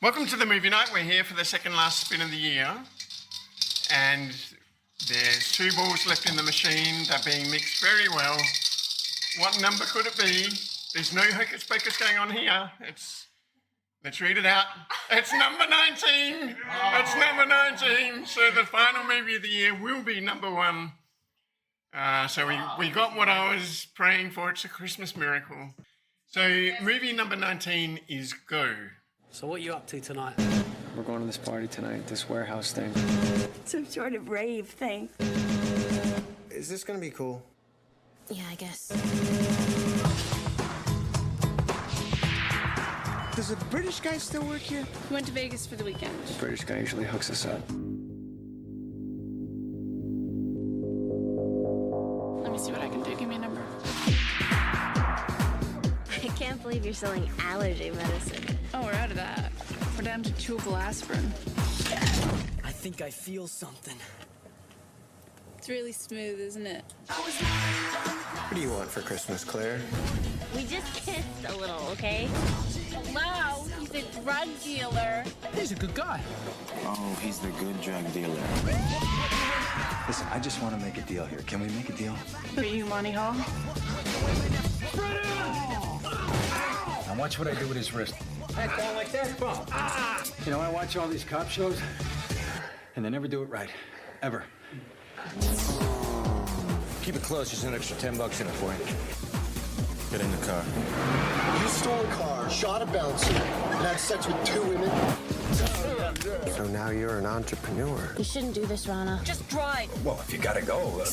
Welcome to the movie night. We're here for the second last spin of the year. And there's 2 balls left in the machine. They're being mixed very well. What number could it be? There's no hocus pocus going on here. Let's read it out. It's number 19. It's number 19. So the final movie of the year will be number 1. So we got what I was praying for. It's a Christmas miracle. So movie number 19 is Go. So what are you up to tonight? We're going to this party tonight, this warehouse thing. Some sort of rave thing. Is this gonna be cool? Yeah, I guess. Does a British guy still work here? We went to Vegas for the weekend. British guy usually hooks us up. Let me see what I can do. Give me a number. I can't believe you're selling allergy medicine. Oh, we're out of that. We're down to chewable aspirin. I think I feel something. It's really smooth, isn't it? What do you want for Christmas, Claire? We just kissed a little, okay? Hello, he's a drug dealer. He's a good guy. Oh, he's the good drug dealer. Listen, I just want to make a deal here. Can we make a deal? Are you Monty Hall? Now watch what I do with his wrist. I call like that, bump. You know, I watch all these cop shows, and they never do it right. Ever. Keep it close, just an extra $10 in it for you. Get in the car. You stole a car, shot a bouncer, and had sex with 2 women. So now you're an entrepreneur. You shouldn't do this, Rana. Just drive. Well, if you gotta go.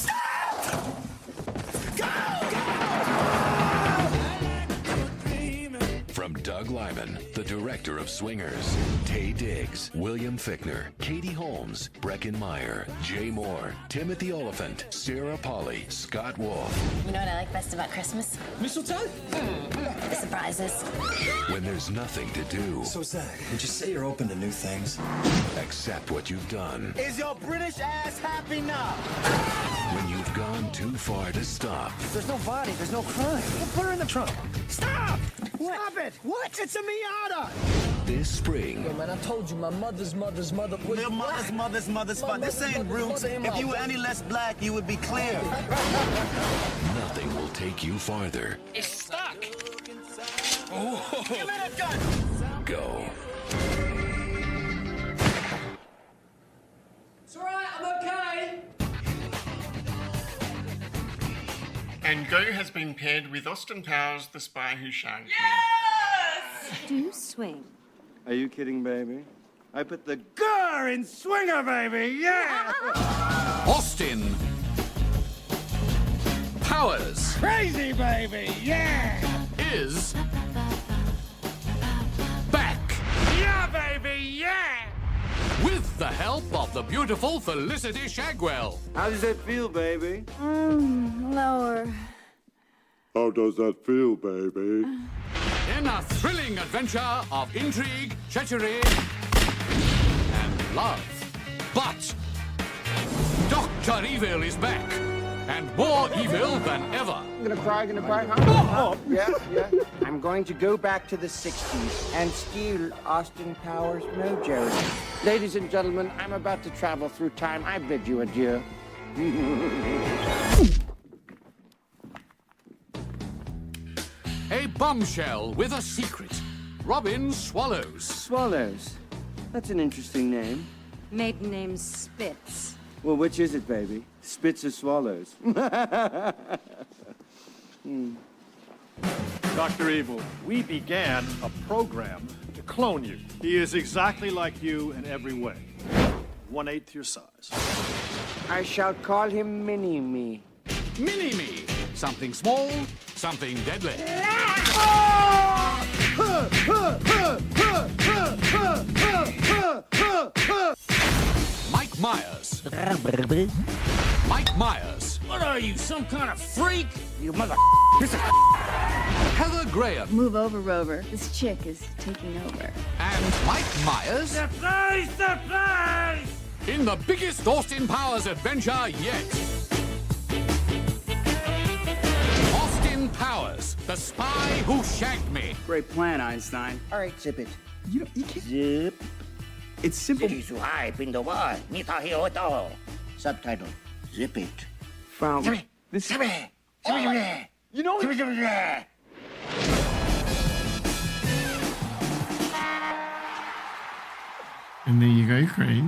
From Doug Lyman, the director of Swingers, Taye Diggs, William Fichtner, Katie Holmes, Breckin Meyer, Jay Moore, Timothy Oliphant, Sarah Polley, Scott Wolf. You know what I like best about Christmas? Mistletoe? The surprises. When there's nothing to do So, Zach, would you say you're open to new things? except what you've done. Is your British ass happy now? When you've gone too far to stop. There's no body, there's no crime. We'll put her in the trunk. Stop! What? Stop it! What? It's a Miata! This spring, Yo, man, I told you my mother's mother was Your mother's fun. This ain't roots. If you were any less black, you would be clear. nothing will take you farther. It's stuck! Give me that gun! Go. It's alright, I'm okay! And Go has been paired with Austin Powers, the spy who shagged me. Do you swing? Are you kidding, baby? I put the GUR in Swinger, baby! Yeah! Austin Powers Crazy, baby! Yeah! is back Yeah, baby! Yeah! with the help of the beautiful Felicity Shagwell. How does that feel, baby? Lower. How does that feel, baby? In a thrilling adventure of intrigue, treachery, and love. But Dr. Evil is back, and more evil than ever. Gonna cry, huh? Oh, yeah. I'm going to go back to the 60s and steal Austin Powers' mojo. Ladies and gentlemen, I'm about to travel through time. I bid you adieu. A bombshell with a secret. Robin Swallows. Swallows. That's an interesting name. Maiden name's Spitz. Well, which is it, baby? Spits or swallows? Dr. Evil, we began a program to clone you. He is exactly like you in every way. 1/8 your size. I shall call him Mini-Me. Mini-Me. Something small, something deadly. Mike Myers. Mike Myers. What are you, some kind of freak? You mother... Heather Graham. Move over, Rover. This chick is taking over. And Mike Myers. Surprise! Surprise! In the biggest Austin Powers adventure yet. Austin Powers, the spy who shagged me. Great plan, Einstein. All right, zip it. You can't. Zip. It's simple. Subtitle, zip it. From this. You know. And there you go, Craig.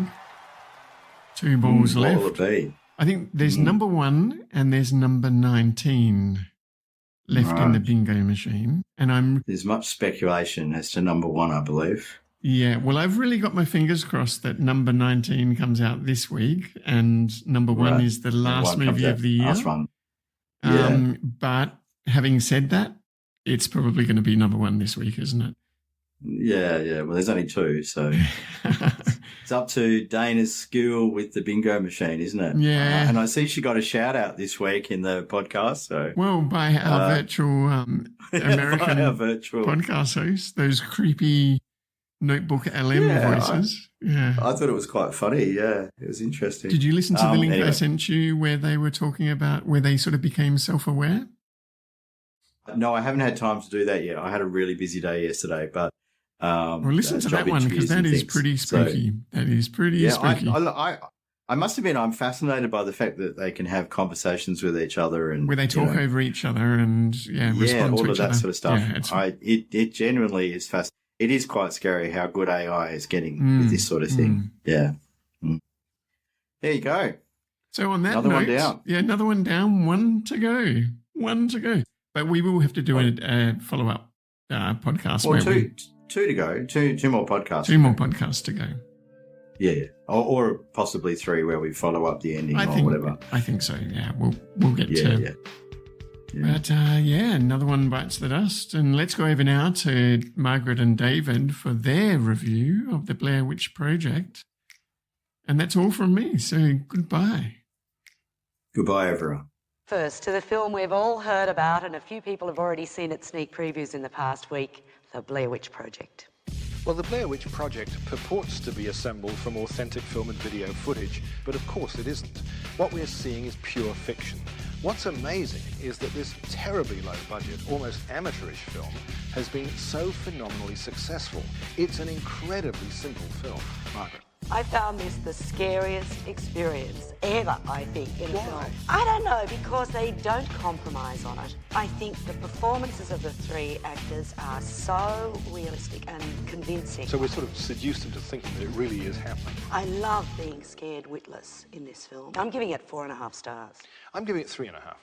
2 balls What left. will it be? I think there's number 1 and there's number 19 left in the bingo machine. And there's much speculation as to number 1, I believe. Yeah, well, I've really got my fingers crossed that number 19 comes out this week and number 1 is the last movie of the year. Last one. Yeah. But having said that, it's probably going to be number 1 this week, isn't it? Yeah. Well, there's only 2, so it's up to Dana's skill with the bingo machine, isn't it? Yeah. And I see she got a shout out this week in the podcast. So well, by our virtual American podcast hosts, those creepy Notebook LM voices. I thought it was quite funny. Yeah, it was interesting. Did you listen to the link I sent you where they were talking about where they sort of became self-aware? No, I haven't had time to do that yet. I had a really busy day yesterday, but well, listen to that one because that is pretty spooky. That is pretty spooky. I must admit, I'm fascinated by the fact that they can have conversations with each other and where they talk over each other and respond all to of each that other. sort of stuff. Yeah, it genuinely is fascinating. It is quite scary how good AI is getting with this sort of thing. Yeah. There you go. So on that another note, one down. Yeah, another one down. 1 to go. 1 to go. But we will have to do a follow-up podcast. Well, two to go. Two more podcasts. 2 more podcasts to go. Yeah. Or possibly 3 where we follow up the ending or whatever. I think so, yeah. We'll get to... Yeah. But, another one bites the dust. And let's go over now to Margaret and David for their review of the Blair Witch Project. And that's all from me, so goodbye. Goodbye, everyone. First, to the film we've all heard about and a few people have already seen its sneak previews in the past week, the Blair Witch Project. Well, the Blair Witch Project purports to be assembled from authentic film and video footage, but of course it isn't. What we're seeing is pure fiction. What's amazing is that this terribly low-budget, almost amateurish film has been so phenomenally successful. It's an incredibly simple film. Margaret. I found this the scariest experience ever, I think, in a film. I don't know, because they don't compromise on it. I think the performances of the 3 actors are so realistic and convincing. So we're sort of seduced into thinking that it really is happening. I love being scared witless in this film. I'm giving it 4.5 stars. I'm giving it 3.5.